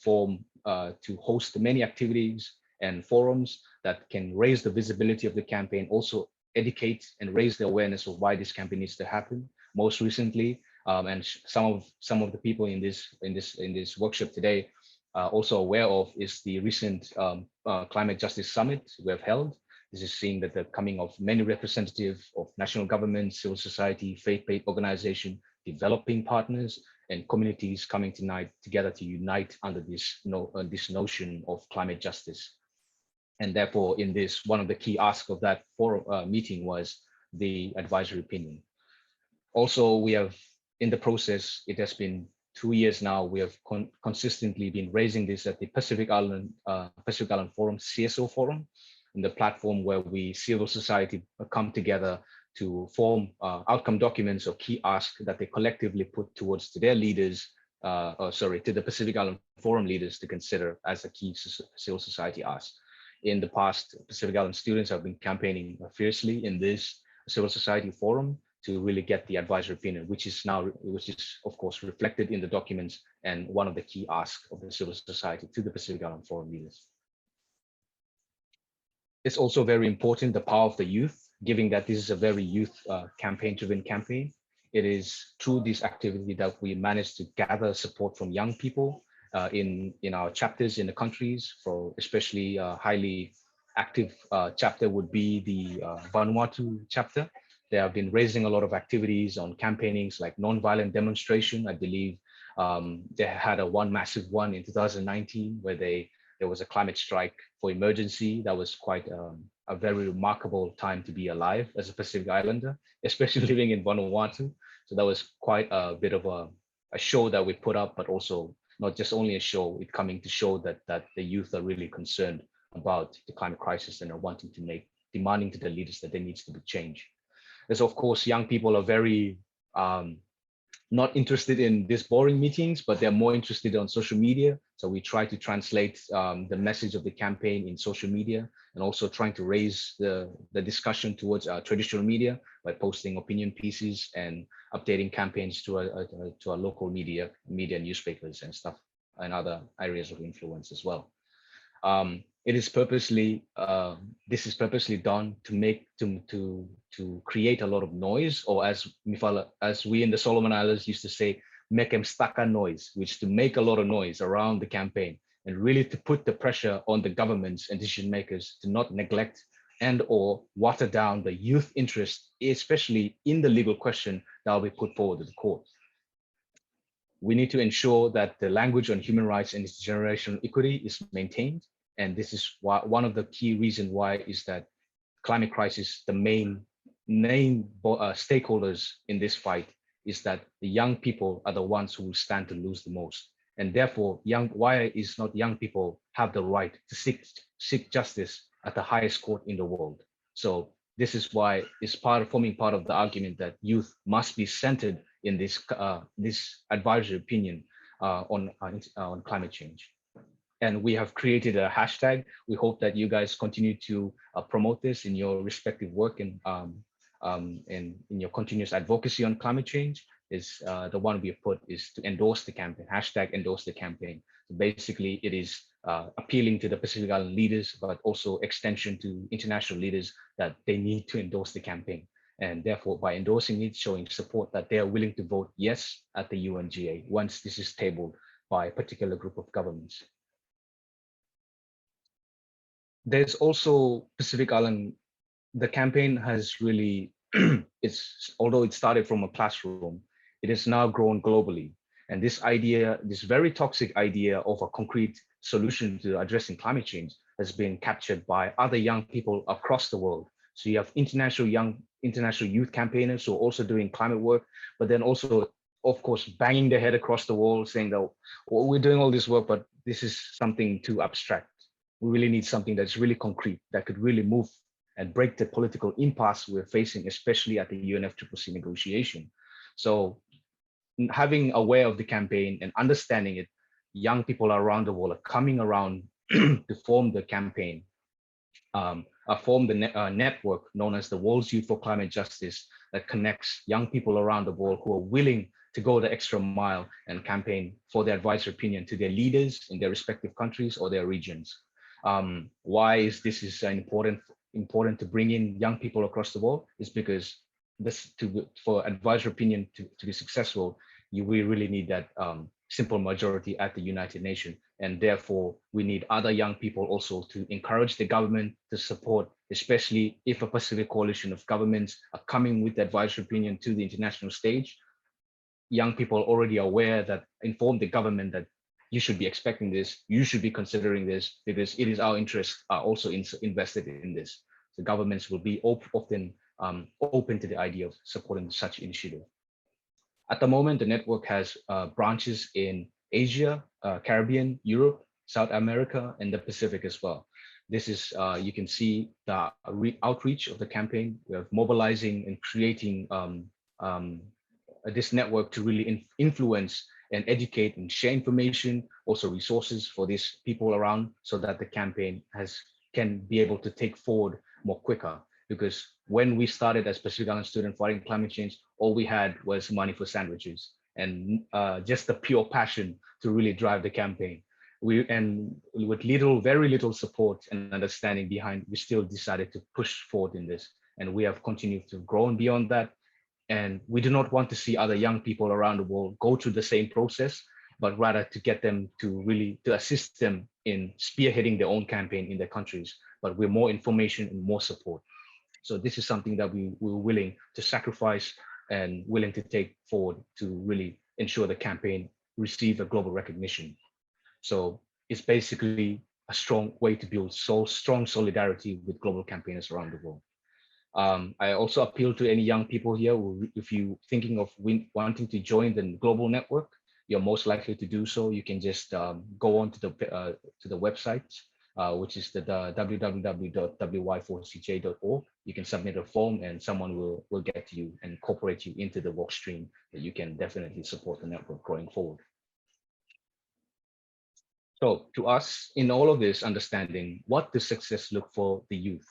to host many activities and forums that can raise the visibility of the campaign, also educate and raise the awareness of why this campaign needs to happen. Most recently, and some of the people in this workshop today also aware of, is the recent Climate Justice Summit we have held. This is seeing that the coming of many representatives of national government, civil society, faith-based organization, developing partners, and communities coming together to unite under this notion of climate justice. And therefore, in this, one of the key asks of that meeting was the advisory opinion. Also, we have, in the process, it has been 2 years now, we have consistently been raising this at the Pacific Island Forum, CSO Forum, in the platform where we, civil society, come together to form outcome documents or key asks that they collectively put towards to their leaders, to the Pacific Island Forum leaders to consider as a key civil society ask. In the past, Pacific Island students have been campaigning fiercely in this civil society forum to really get the advisory opinion, which is of course reflected in the documents and one of the key asks of the civil society to the Pacific Island Forum leaders. It's also very important, the power of the youth, given that this is a very youth campaign-driven campaign. It is through this activity that we managed to gather support from young people in our chapters in the countries. For especially highly active chapter would be the Vanuatu chapter. They have been raising a lot of activities on campaignings like nonviolent demonstration. I believe they had one massive one in 2019 where there was a climate strike for emergency. That was quite a very remarkable time to be alive as a Pacific Islander, especially living in Vanuatu. So that was quite a bit of a show that we put up, but also not just only a show, it coming to show that the youth are really concerned about the climate crisis and are demanding to the leaders that there needs to be change. As of course, young people are very not interested in these boring meetings, but they're more interested on social media. So we try to translate the message of the campaign in social media, and also trying to raise the discussion towards traditional media by posting opinion pieces and updating campaigns to our local media, newspapers and stuff, and other areas of influence as well. It is purposely, this is purposely done to create a lot of noise, or as we in the Solomon Islands used to say, make them staka noise, which to make a lot of noise around the campaign, and really to put the pressure on the governments and decision makers to not neglect and or water down the youth interest, especially in the legal question that will be put forward to the court. We need to ensure that the language on human rights and intergenerational equity is maintained. And this is why one of the key reasons why is that climate crisis, the main stakeholders in this fight is that the young people are the ones who will stand to lose the most. And therefore, why is not young people have the right to seek justice at the highest court in the world? So this is why it's forming part of the argument that youth must be centered in this advisory opinion on climate change. And we have created a hashtag. We hope that you guys continue to promote this in your respective work and in your continuous advocacy on climate change. Is the one we have put is to endorse the campaign, hashtag endorse the campaign. So basically, it is appealing to the Pacific Island leaders, but also extension to international leaders that they need to endorse the campaign. And therefore, by endorsing it, showing support that they are willing to vote yes at the UNGA once this is tabled by a particular group of governments. There's also Pacific Island, the campaign has really, although it started from a classroom, it has now grown globally. And this idea, this very toxic idea of a concrete solution to addressing climate change has been captured by other young people across the world. So you have international youth campaigners who are also doing climate work, but then also, of course, banging their head across the wall saying that, well, we're doing all this work, but this is something too abstract. We really need something that's really concrete, that could really move and break the political impasse we're facing, especially at the UNFCCC negotiation. So having aware of the campaign and understanding it, young people around the world are coming around to form the campaign, form the network known as the World's Youth for Climate Justice that connects young people around the world who are willing to go the extra mile and campaign for their advice or opinion to their leaders in their respective countries or their regions. Why is this important to bring in young people across the world? Is because for advisory opinion to be successful, we really need that simple majority at the United Nations. And therefore, we need other young people also to encourage the government to support, especially if a Pacific coalition of governments are coming with advisory opinion to the international stage. Young people already aware that inform the government that you should be expecting this, you should be considering this, because it is our interests are also invested in this. The governments will be often open to the idea of supporting such initiative. At the moment, the network has branches in Asia, Caribbean, Europe, South America, and the Pacific as well. This is, you can see the outreach of the campaign. We're mobilizing and creating this network to really influence and educate and share information, also resources for these people around, so that the campaign can be able to take forward more quicker. Because when we started as Pacific Island Student Fighting Climate Change, all we had was money for sandwiches and just the pure passion to really drive the campaign. And with very little support and understanding behind, we still decided to push forward in this. And we have continued to grow and beyond that. And we do not want to see other young people around the world go through the same process, but rather to get them to assist them in spearheading their own campaign in their countries, but with more information and more support. So this is something that we were willing to sacrifice and willing to take forward to really ensure the campaign receive a global recognition. So it's basically a strong way to build strong solidarity with global campaigners around the world. I also appeal to any young people here, if you're thinking of wanting to join the global network, you're most likely to do so. You can just go on to the website, which is the www.wy4cj.org. You can submit a form and someone will get to you and incorporate you into the work stream that you can definitely support the network going forward. So to us, in all of this understanding, what does success look for the youth?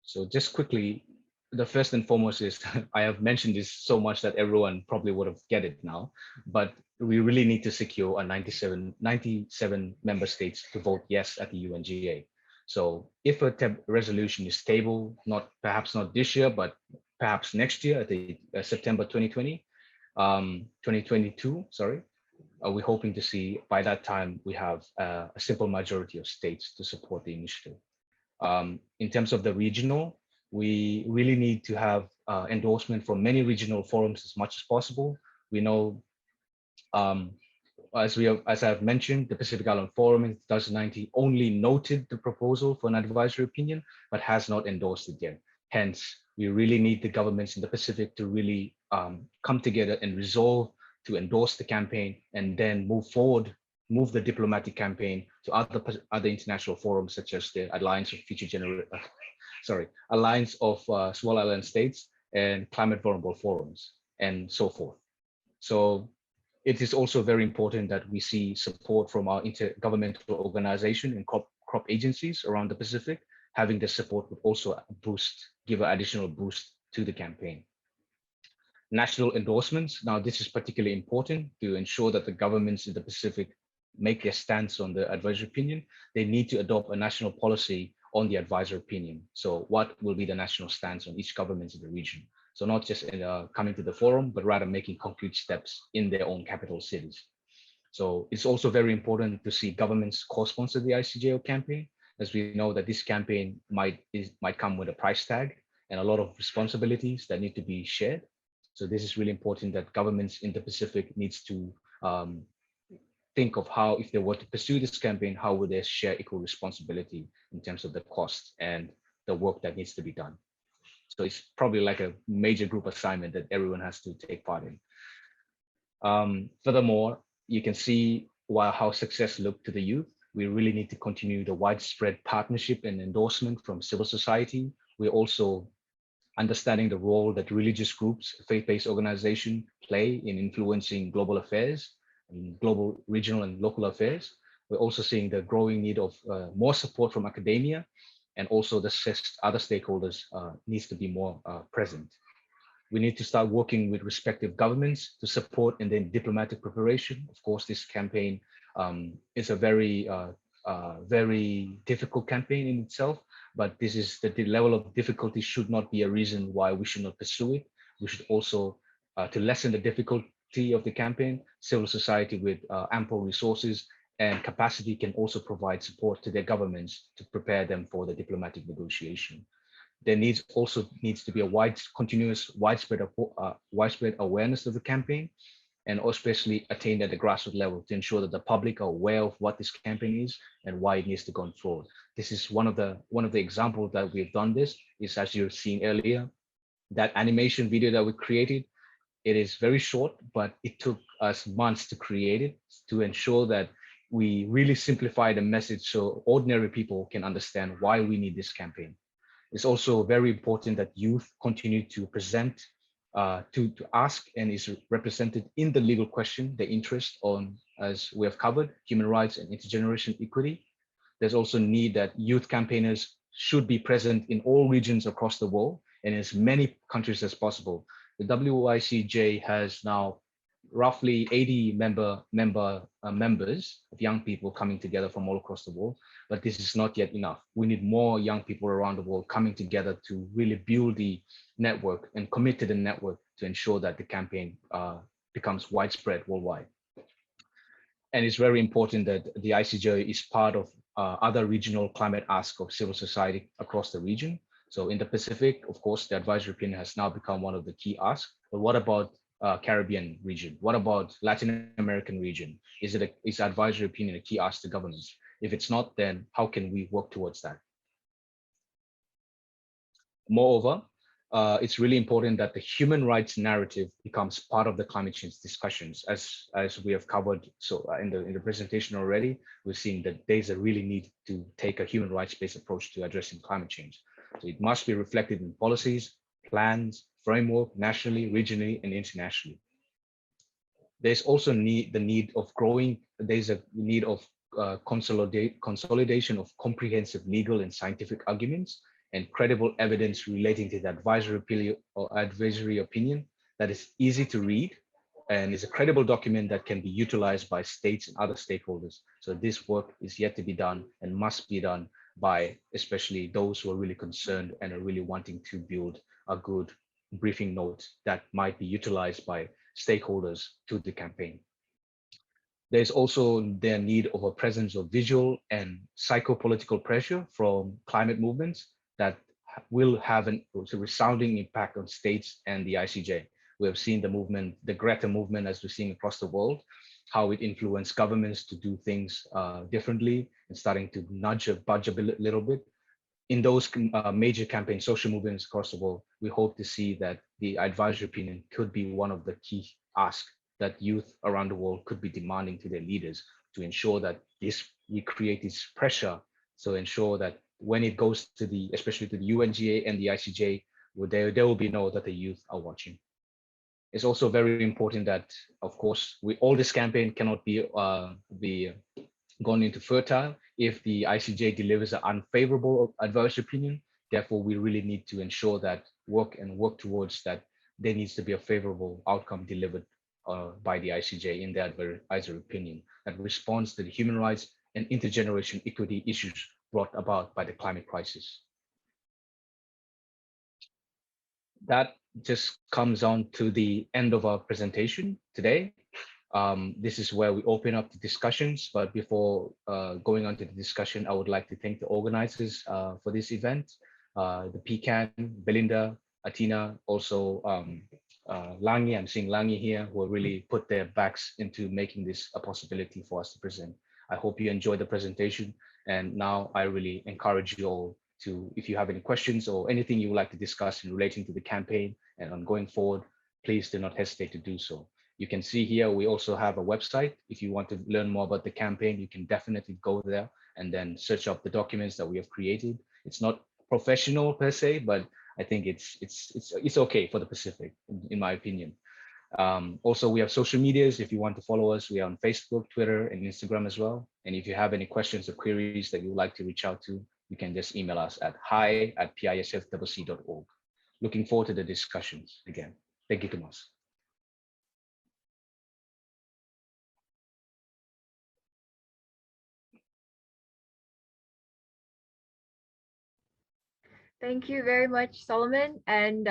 So just quickly, the first and foremost is, I have mentioned this so much that everyone probably would have get it now, but we really need to secure a 97 member states to vote yes at the UNGA. So if a resolution is stable, perhaps not this year, but perhaps next year at the September 2022, sorry, we're hoping to see by that time we have a simple majority of states to support the initiative. In terms of the regional, we really need to have endorsement from many regional forums as much as possible. We know, as I've mentioned, the Pacific Island Forum in 2019 only noted the proposal for an advisory opinion, but has not endorsed it yet. Hence, we really need the governments in the Pacific to really come together and resolve to endorse the campaign and then move the diplomatic campaign to other international forums, such as the Alliance of Small Island States and Climate Vulnerable Forums, and so forth. So it is also very important that we see support from our intergovernmental organization and crop agencies around the Pacific. Having the support would also give an additional boost to the campaign. National endorsements. Now, this is particularly important to ensure that the governments in the Pacific make their stance on the advisory opinion. They need to adopt a national policy on the advisory opinion. So what will be the national stance on each government in the region? So not just coming to the forum, but rather making concrete steps in their own capital cities. So it's also very important to see governments co-sponsor the ICJO campaign, as we know that this campaign might come with a price tag and a lot of responsibilities that need to be shared. So this is really important that governments in the Pacific needs to think of how, if they were to pursue this campaign, how would they share equal responsibility in terms of the cost and the work that needs to be done. So it's probably like a major group assignment that everyone has to take part in. Furthermore, you can see how success looked to the youth. We really need to continue the widespread partnership and endorsement from civil society. We're also understanding the role that religious groups, faith-based organizations play in influencing global affairs, and global, regional, and local affairs. We're also seeing the growing need of more support from academia, and also the other stakeholders needs to be more present. We need to start working with respective governments to support and then diplomatic preparation. Of course, this campaign is a very difficult campaign in itself, but this is the level of difficulty should not be a reason why we should not pursue it. We should also, to lessen the difficulty of the campaign, civil society with ample resources and capacity can also provide support to their governments to prepare them for the diplomatic negotiation. There also needs to be a widespread awareness of the campaign, and especially attained at the grassroots level to ensure that the public are aware of what this campaign is and why it needs to go forward. This is one of the examples that we've done this, is as you've seen earlier, that animation video that we created. It is very short, but it took us months to create it, to ensure that we really simplify the message so ordinary people can understand why we need this campaign. It's also very important that youth continue to present, to ask and is represented in the legal question, the interest on, as we have covered, human rights and intergenerational equity. There's also need that youth campaigners should be present in all regions across the world and in as many countries as possible. The WICJ has now roughly 80 members of young people coming together from all across the world, but this is not yet enough. We need more young people around the world coming together to really build the network and commit to the network to ensure that the campaign becomes widespread worldwide. And it's very important that the ICJ is part of other regional climate asks of civil society across the region. So in the Pacific, of course, the advisory opinion has now become one of the key asks. But what about Caribbean region? What about Latin American region? Is advisory opinion a key ask to governments? If it's not, then how can we work towards that? Moreover, it's really important that the human rights narrative becomes part of the climate change discussions. As we have covered in the presentation already, we've seen that there's a really need to take a human rights-based approach to addressing climate change. So it must be reflected in policies, plans, framework, nationally, regionally, and internationally. There's also the need of consolidation of comprehensive legal and scientific arguments and credible evidence relating to the advisory opinion that is easy to read and is a credible document that can be utilized by states and other stakeholders. So this work is yet to be done and must be done by especially those who are really concerned and are really wanting to build a good briefing note that might be utilized by stakeholders to the campaign. There's also the need of a presence of visual and psychopolitical pressure from climate movements that will have a resounding impact on states and the ICJ. We have seen the movement, the Greta movement, as we're seeing across the world, how it influenced governments to do things differently and starting to budge a little bit. In those major campaign social movements across the world, we hope to see that the advisory opinion could be one of the key asks that youth around the world could be demanding to their leaders to ensure that we create this pressure. So ensure that when it goes to especially to the UNGA and the ICJ, there will be know that the youth are watching. It's also very important that, of course, all this campaign cannot be gone into fertile if the ICJ delivers an unfavorable advisory opinion. Therefore, we really need to ensure that work towards that there needs to be a favorable outcome delivered by the ICJ in the advisory opinion that responds to the human rights and intergenerational equity issues brought about by the climate crisis. That just comes on to the end of our presentation today. This is where we open up the discussions, but before going on to the discussion, I would like to thank the organizers for this event, the PICAN, Belinda, Atina, also Langi, I'm seeing Langi here, who really put their backs into making this a possibility for us to present. I hope you enjoyed the presentation, and now I really encourage you all to, if you have any questions or anything you would like to discuss in relating to the campaign and on going forward, please do not hesitate to do so. You can see here, we also have a website. If you want to learn more about the campaign, you can definitely go there and then search up the documents that we have created. It's not professional per se, but I think it's okay for the Pacific, in my opinion. Also, we have social medias. If you want to follow us, we are on Facebook, Twitter, and Instagram as well. And if you have any questions or queries that you would like to reach out to, you can just email us at hi@pisfcc.org. Looking forward to the discussions again. Thank you, Tomas. Thank you very much, Solomon, and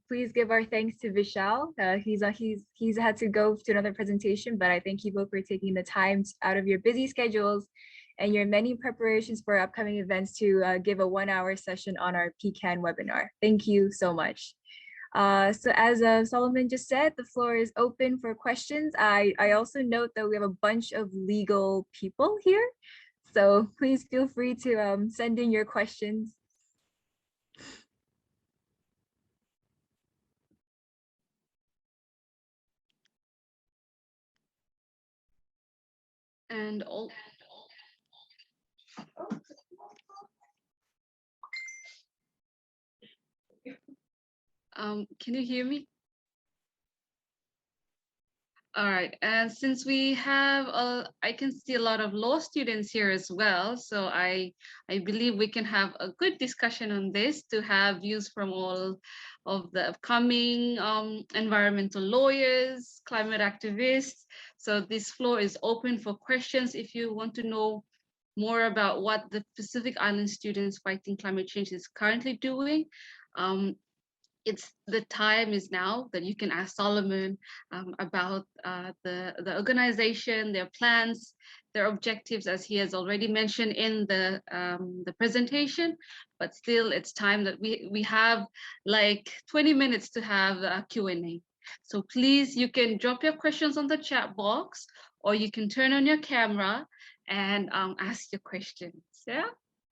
please give our thanks to Vishal. He's had to go to another presentation, but I thank you both for taking the time out of your busy schedules and your many preparations for upcoming events to give a 1-hour session on our PICAN webinar. Thank you so much. So as Solomon just said, the floor is open for questions. I also note that we have a bunch of legal people here, so please feel free to send in your questions. And all. Can you hear me? All right, and since we have, I can see a lot of law students here as well, so I believe we can have a good discussion on this to have views from all of the upcoming environmental lawyers, climate activists. So this floor is open for questions if you want to know more about what the Pacific Island students fighting climate change is currently doing. It's the time is now that you can ask Solomon about the organization, their plans, their objectives, as he has already mentioned in the presentation. But still, it's time that we have like 20 minutes to have a Q&A. So please, you can drop your questions on the chat box, or you can turn on your camera and ask your questions. Yeah.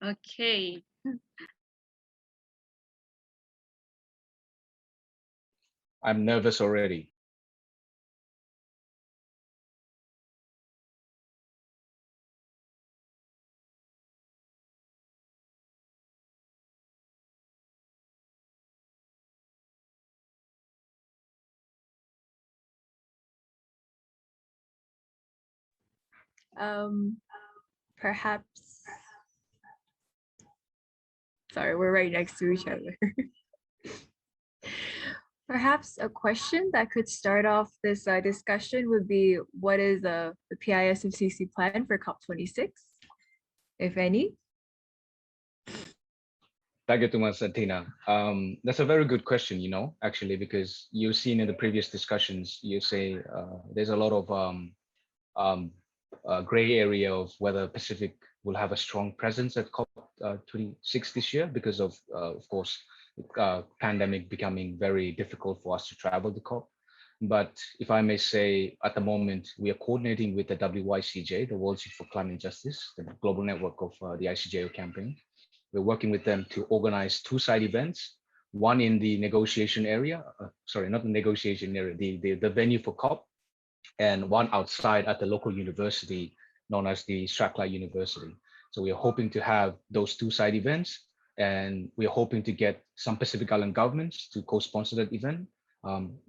Okay. I'm nervous already. Perhaps, sorry, we're right next to each other. Perhaps a question that could start off this discussion would be, what is the PISFCC plan for COP26, if any? Thank you too much, Tina. That's a very good question, actually, because you've seen in the previous discussions, you say there's a lot of gray area of whether Pacific will have a strong presence at COP26 this year because of course, pandemic becoming very difficult for us to travel to COP. But if I may say, at the moment, we are coordinating with the WICJ, the World Institute for Climate Justice, the global network of the ICJO campaign. We're working with them to organize two-side events, one in the negotiation area, sorry, not the negotiation area, the venue for COP, and one outside at the local university known as the Strathclyde University. So we are hoping to have those two-side events, and we are hoping to get some Pacific Island governments to co-sponsor that event.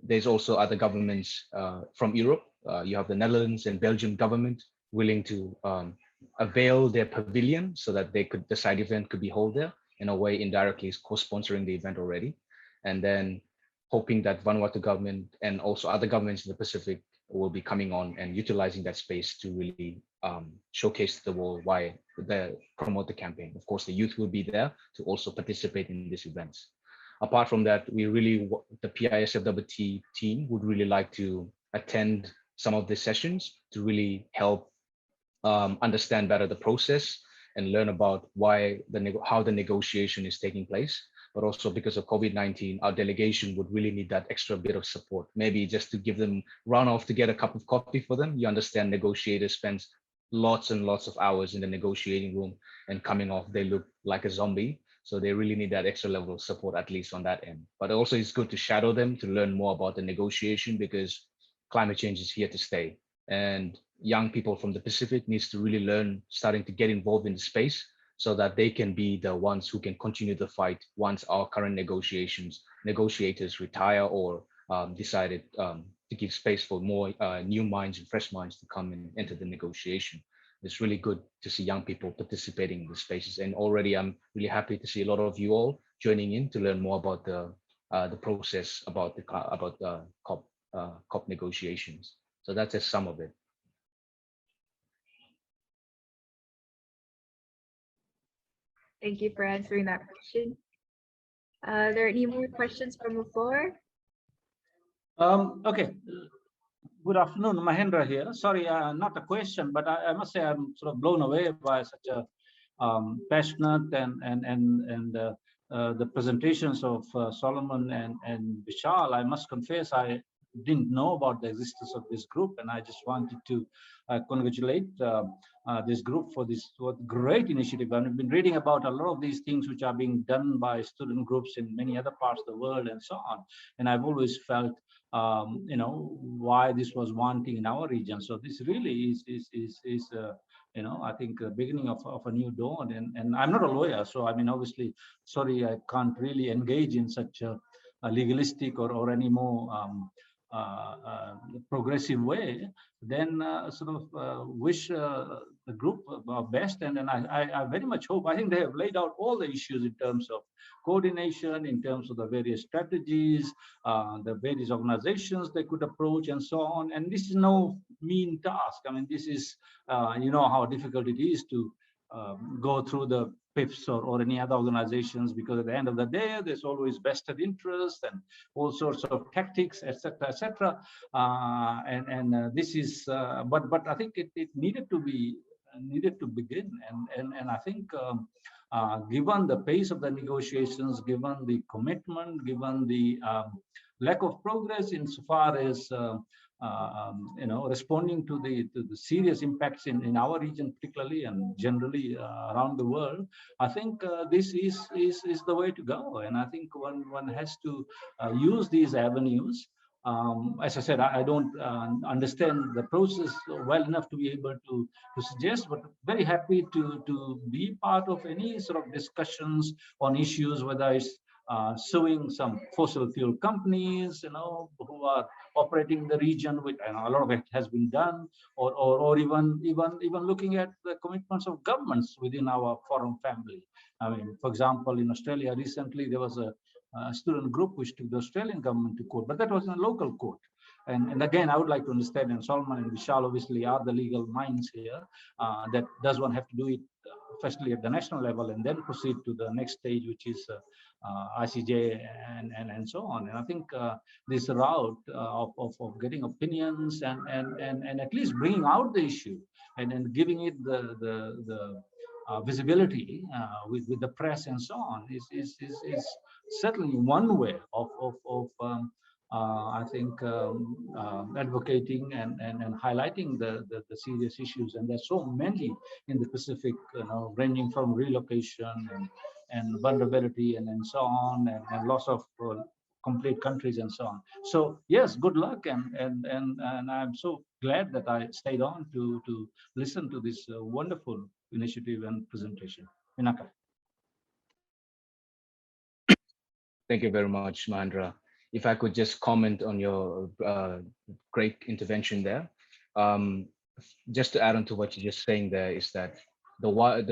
There's also other governments from Europe. You have the Netherlands and Belgium government willing to avail their pavilion so that the side event could be held there. In a way, indirectly is co-sponsoring the event already. And then hoping that Vanuatu government and also other governments in the Pacific will be coming on and utilizing that space to really showcase to the world why they promote the campaign. Of course, the youth will be there to also participate in these events. Apart from that, the PISFWT team would really like to attend some of the sessions to really help understand better the process and learn about how the negotiation is taking place. But also because of COVID-19, our delegation would really need that extra bit of support. Maybe just to give them run off to get a cup of coffee for them. You understand, negotiators spend lots and lots of hours in the negotiating room, and coming off, they look like a zombie. So they really need that extra level of support, at least on that end. But also it's good to shadow them to learn more about the negotiation, because climate change is here to stay. And young people from the Pacific needs to really learn, starting to get involved in the space, so that they can be the ones who can continue the fight once our current negotiators retire or decided to give space for more new minds and fresh minds to come and enter the negotiation. It's really good to see young people participating in the spaces. And already I'm really happy to see a lot of you all joining in to learn more about the process about the COP negotiations. So that's just some of it. Thank you for answering that question. Are there any more questions from the floor? Okay. Good afternoon, Mahendra here. Sorry, not a question, but I must say I'm sort of blown away by such a passionate and the presentations of Solomon and Vishal. I must confess, I didn't know about the existence of this group, and I just wanted to congratulate this group for this great initiative. I've been reading about a lot of these things which are being done by student groups in many other parts of the world and so on, and I've always felt you know, why this was wanting in our region. So this really is you know, I think a beginning of a new dawn. And I'm not a lawyer, so I mean, obviously, sorry, I can't really engage in such a legalistic or any more progressive way. Then sort of wish the group best, and then I very much hope. I think they have laid out all the issues in terms of coordination, in terms of the various strategies, the various organizations they could approach, and so on. And this is no mean task. I mean, this is you know how difficult it is to go through the PIPs or any other organizations, because at the end of the day, there's always vested interest and all sorts of tactics, etc., etc. This is, but I think it needed to begin, and I think. Given the pace of the negotiations, given the commitment, given the lack of progress insofar as you know, responding to the serious impacts in our region particularly, and generally around the world, I think this is the way to go. And I think one has to use these avenues. As I said, I don't understand the process well enough to be able to suggest, but very happy to be part of any sort of discussions on issues, whether it's suing some fossil fuel companies, you know, who are operating the region, which I know a lot of it has been done, or even looking at the commitments of governments within our forum family. I mean, for example, in Australia recently, there was a student group which took the Australian government to court, but that was in a local court. And again, I would like to understand, and Solomon and Vishal obviously are the legal minds here, that does one have to do it firstly at the national level and then proceed to the next stage, which is ICJ and so on. And I think this route of getting opinions and at least bringing out the issue and giving it the visibility with the press and so on is certainly one way of I think advocating and highlighting the serious issues. And there's so many in the Pacific, you know, ranging from relocation and vulnerability and so on, and loss of complete countries and so on. So yes, good luck, and I'm so glad that I stayed on to listen to this wonderful initiative and presentation. Vinaka. Thank you very much, Mahendra. If I could just comment on your great intervention there. Just to add on to what you're just saying there is that one of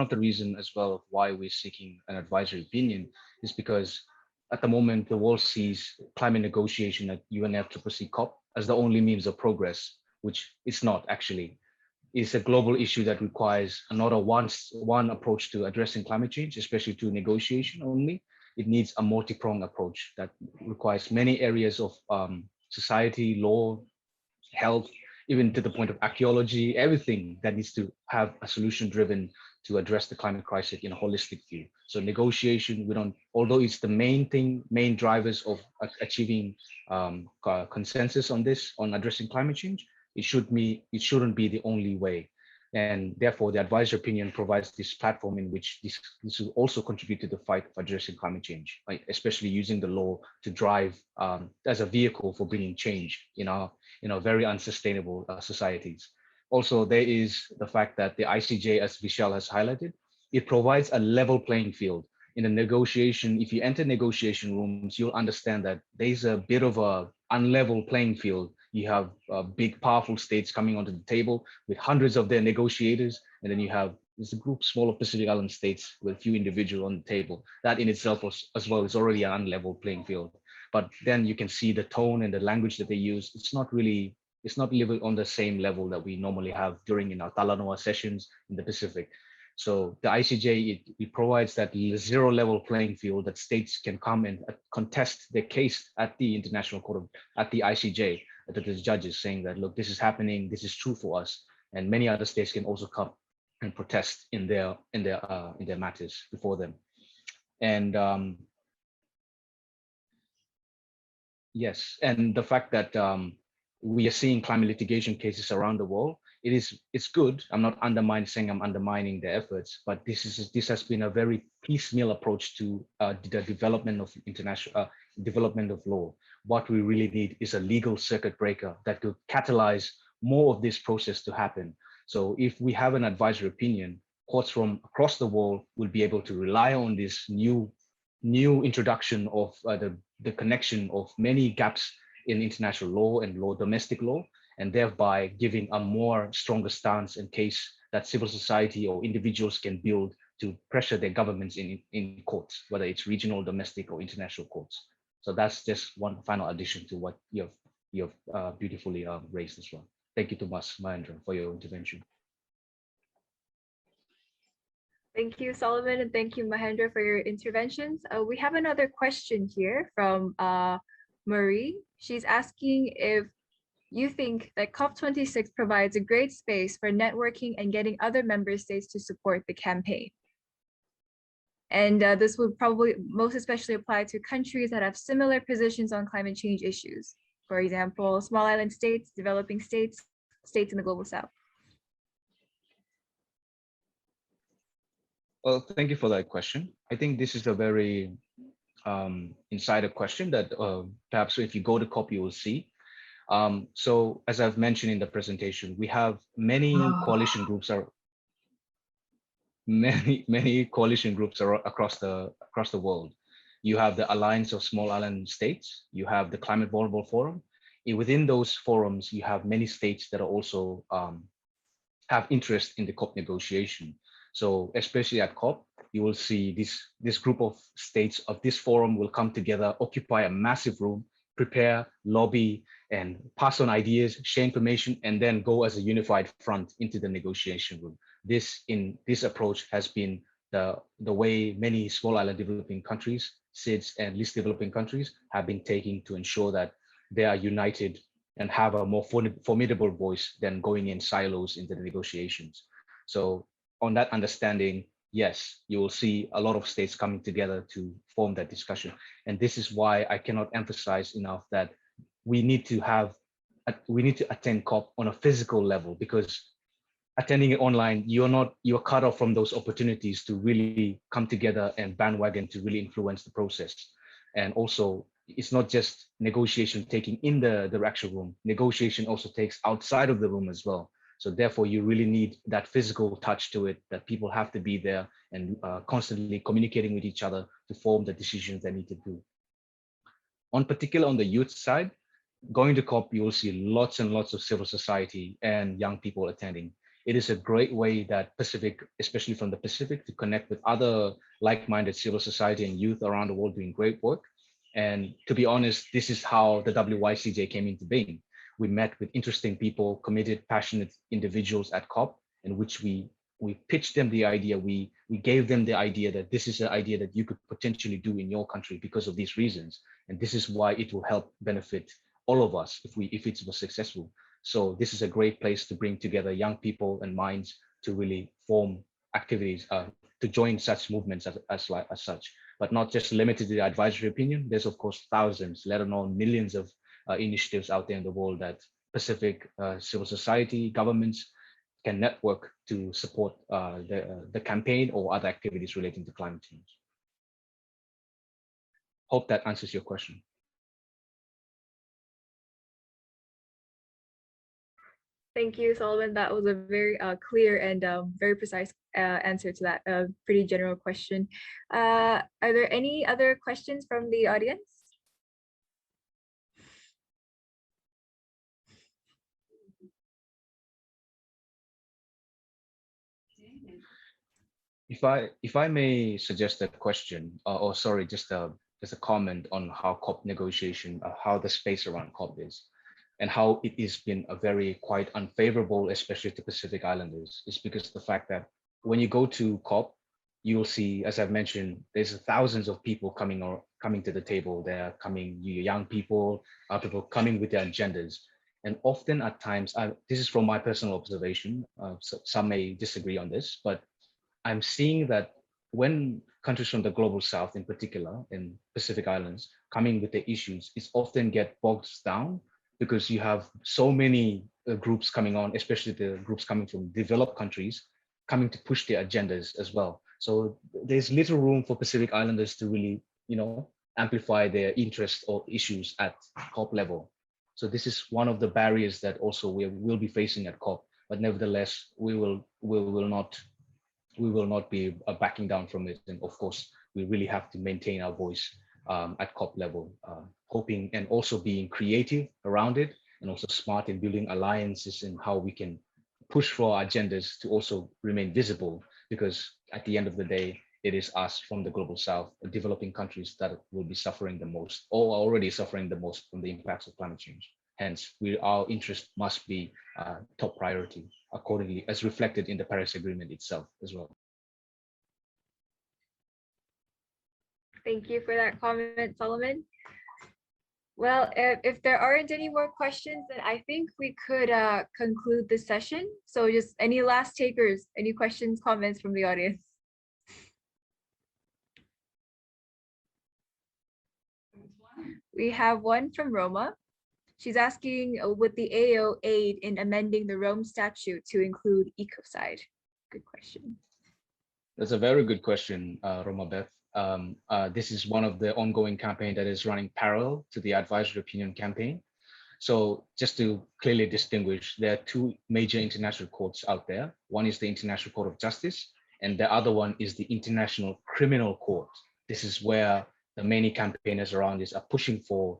the reason as well of why we're seeking an advisory opinion is because at the moment the world sees climate negotiation at UNFCCC COP as the only means of progress, which it's not actually. It's a global issue that requires not a one approach to addressing climate change, especially to negotiation only. It needs a multi-pronged approach that requires many areas of society, law, health, even to the point of archaeology, everything that needs to have a solution driven to address the climate crisis in a holistic view. So negotiation, although it's the main drivers of achieving consensus on this, on addressing climate change, it shouldn't be the only way. And therefore, the advisory opinion provides this platform in which this will also contribute to the fight for addressing climate change, right? Especially using the law to drive as a vehicle for bringing change in our very unsustainable societies. Also, there is the fact that the ICJ, as Vishal has highlighted, it provides a level playing field. In a negotiation, if you enter negotiation rooms, you'll understand that there's a bit of a unlevel playing field. You have big, powerful states coming onto the table with hundreds of their negotiators, and then there's a group smaller Pacific Island states with a few individuals on the table. That in itself as well is already an unlevel playing field. But then you can see the tone and the language that they use. It's not living on the same level that we normally have during our Talanoa sessions in the Pacific. So the ICJ, it provides that zero level playing field that states can come and contest their case at the International Court at the ICJ, to the judges, saying that, look, this is happening, this is true for us. And many other states can also come and protest in their matters before them. And yes, and the fact that we are seeing climate litigation cases around the world, it's good. I'm not saying I'm undermining their efforts, but this has been a very piecemeal approach to the development of development of law. what we really need is a legal circuit breaker that could catalyze more of this process to happen. So if we have an advisory opinion, courts from across the world will be able to rely on this new introduction of the connection of many gaps in international law and domestic law, and thereby giving a more stronger stance in case that civil society or individuals can build to pressure their governments in courts, whether it's regional, domestic, or international courts. So that's just one final addition to what you have beautifully raised as well. Thank you, Thomas Mahendra, for your intervention. Thank you, Solomon, and thank you, Mahendra, for your interventions. We have another question here from Marie. She's asking if you think that COP26 provides a great space for networking and getting other member states to support the campaign. And this would probably most especially apply to countries that have similar positions on climate change issues. For example, small island states, developing states, states in the global south. Well, thank you for that question. I think this is a very insider question that perhaps if you go to COP, you will see. So as I've mentioned in the presentation, we have many coalition groups across the world. You have the Alliance of Small Island States, you have the Climate Vulnerable Forum. Within those forums, you have many states that are also have interest in the COP negotiation. So especially at COP, you will see this group of states of this forum will come together, occupy a massive room, prepare, lobby, and pass on ideas, share information, and then go as a unified front into the negotiation room. This approach has been the way many small island developing countries, SIDS and least developing countries have been taking to ensure that they are united and have a more formidable voice than going in silos into the negotiations. So on that understanding, yes, you will see a lot of states coming together to form that discussion. And this is why I cannot emphasize enough that we need to attend COP on a physical level, because attending it online, you're cut off from those opportunities to really come together and bandwagon to really influence the process. And also, it's not just negotiation taking in the actual room, negotiation also takes outside of the room as well. So therefore, you really need that physical touch to it, that people have to be there and constantly communicating with each other to form the decisions they need to do. On the youth side, going to COP, you will see lots and lots of civil society and young people attending. It is a great way that Pacific, especially from the Pacific, to connect with other like-minded civil society and youth around the world doing great work. And to be honest, this is how the WYCJ came into being. We met with interesting people, committed, passionate individuals at COP, in which we pitched them the idea. We gave them the idea that this is an idea that you could potentially do in your country because of these reasons. And this is why it will help benefit all of us if it was successful. So this is a great place to bring together young people and minds to really form activities, to join such movements as such, but not just limited to the advisory opinion. There's of course thousands, let alone millions of initiatives out there in the world that Pacific civil society, governments can network to support the campaign or other activities relating to climate change. Hope that answers your question. Thank you, Solomon. That was a very clear and very precise answer to that pretty general question. Are there any other questions from the audience? If I may suggest a question, or sorry, just a comment on how COP negotiation, how the space around COP is, and how it has been a very quite unfavorable, especially to Pacific Islanders, is because of the fact that when you go to COP, you'll see, as I've mentioned, there's thousands of people coming to the table. They're coming, young people, people coming with their agendas. And often at times, this is from my personal observation, so some may disagree on this, but I'm seeing that when countries from the global south in particular, in Pacific Islands, coming with the issues, it's often get bogged down because you have so many groups coming on, especially the groups coming from developed countries, coming to push their agendas as well. So there's little room for Pacific Islanders to really, amplify their interest or issues at COP level. So this is one of the barriers that also we will be facing at COP, but nevertheless, we will not be backing down from it. And of course, we really have to maintain our voice at COP level, hoping and also being creative around it, and also smart in building alliances and how we can push for our agendas to also remain visible, because at the end of the day, it is us from the global south, the developing countries, that will be suffering the most, or already suffering the most from the impacts of climate change. Hence, our interest must be top priority accordingly, as reflected in the Paris Agreement itself as well. Thank you for that comment, Solomon. Well, if there aren't any more questions, then I think we could conclude the session. So just any last takers, any questions, comments from the audience? We have one from Roma. She's asking, would the AO aid in amending the Rome Statute to include ecocide? Good question. That's a very good question, Roma Beth. This is one of the ongoing campaign that is running parallel to the advisory opinion campaign. So just to clearly distinguish, there are two major international courts out there. One is the International Court of Justice, and the other one is the International Criminal Court. This is where the many campaigners around this are pushing for.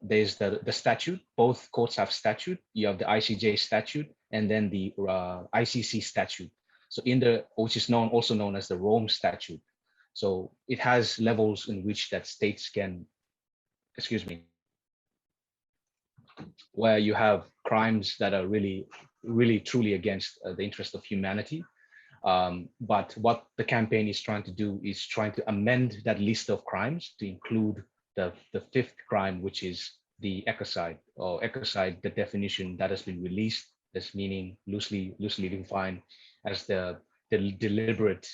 There's the statute. Both courts have statute. You have the ICJ statute and then the ICC statute. So which is also known as the Rome Statute. So it has levels in which that states can, where you have crimes that are really, really, truly against the interest of humanity. But what the campaign is trying to do is trying to amend that list of crimes to include the fifth crime, which is the ecocide, the definition that has been released, as meaning loosely defined as the deliberate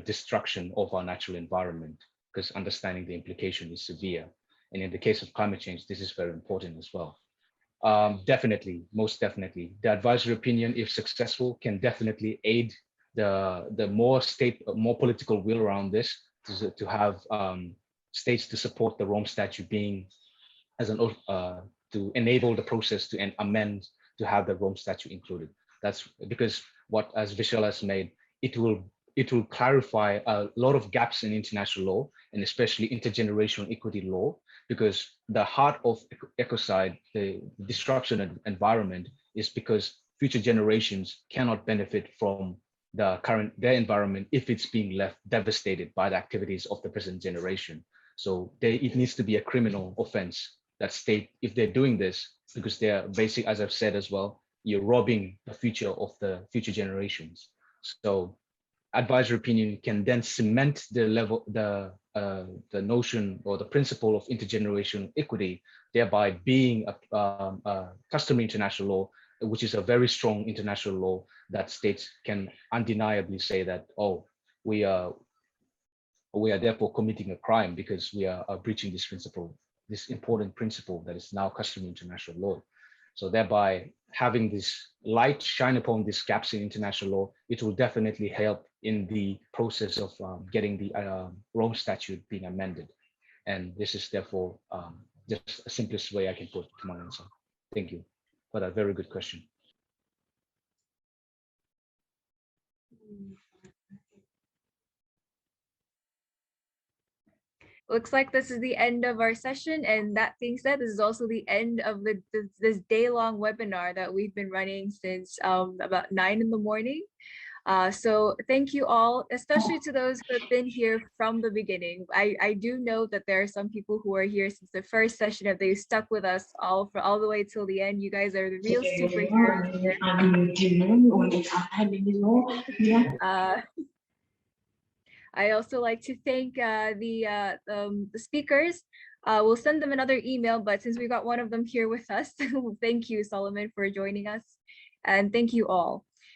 destruction of our natural environment, because understanding the implication is severe. And in the case of climate change, this is very important as well. Definitely, most definitely, the advisory opinion, if successful, can definitely aid the more political will around this to have states to support the Rome Statute being as an to enable the process to amend to have the Rome Statute included. That's because as Vishal has made, it will clarify a lot of gaps in international law, and especially intergenerational equity law, because the heart of ecocide, the destruction of environment, is because future generations cannot benefit from their environment if it's being left devastated by the activities of the present generation. So it needs to be a criminal offense that state, if they're doing this, because they're basic, as I've said as well, you're robbing the future of the future generations. So advisory opinion can then cement the notion or the principle of intergenerational equity, thereby being a customary international law, which is a very strong international law that states can undeniably say that, oh, we are therefore committing a crime because we are breaching this principle, this important principle that is now customary international law. So thereby having this light shine upon these gaps in international law, it will definitely help in the process of getting the Rome Statute being amended. And this is therefore just the simplest way I can put to my answer. Thank you for that very good question. Looks like this is the end of our session, and that being said, this is also the end of this day-long webinar that we've been running since about 9 in the morning. So thank you all, especially to those who have been here from the beginning. I do know that there are some people who are here since the first session. If they stuck with us all the way till the end, you guys are the real superheroes here. I also like to thank the speakers. We'll send them another email, but since we got one of them here with us, thank you, Solomon, for joining us. And thank you all.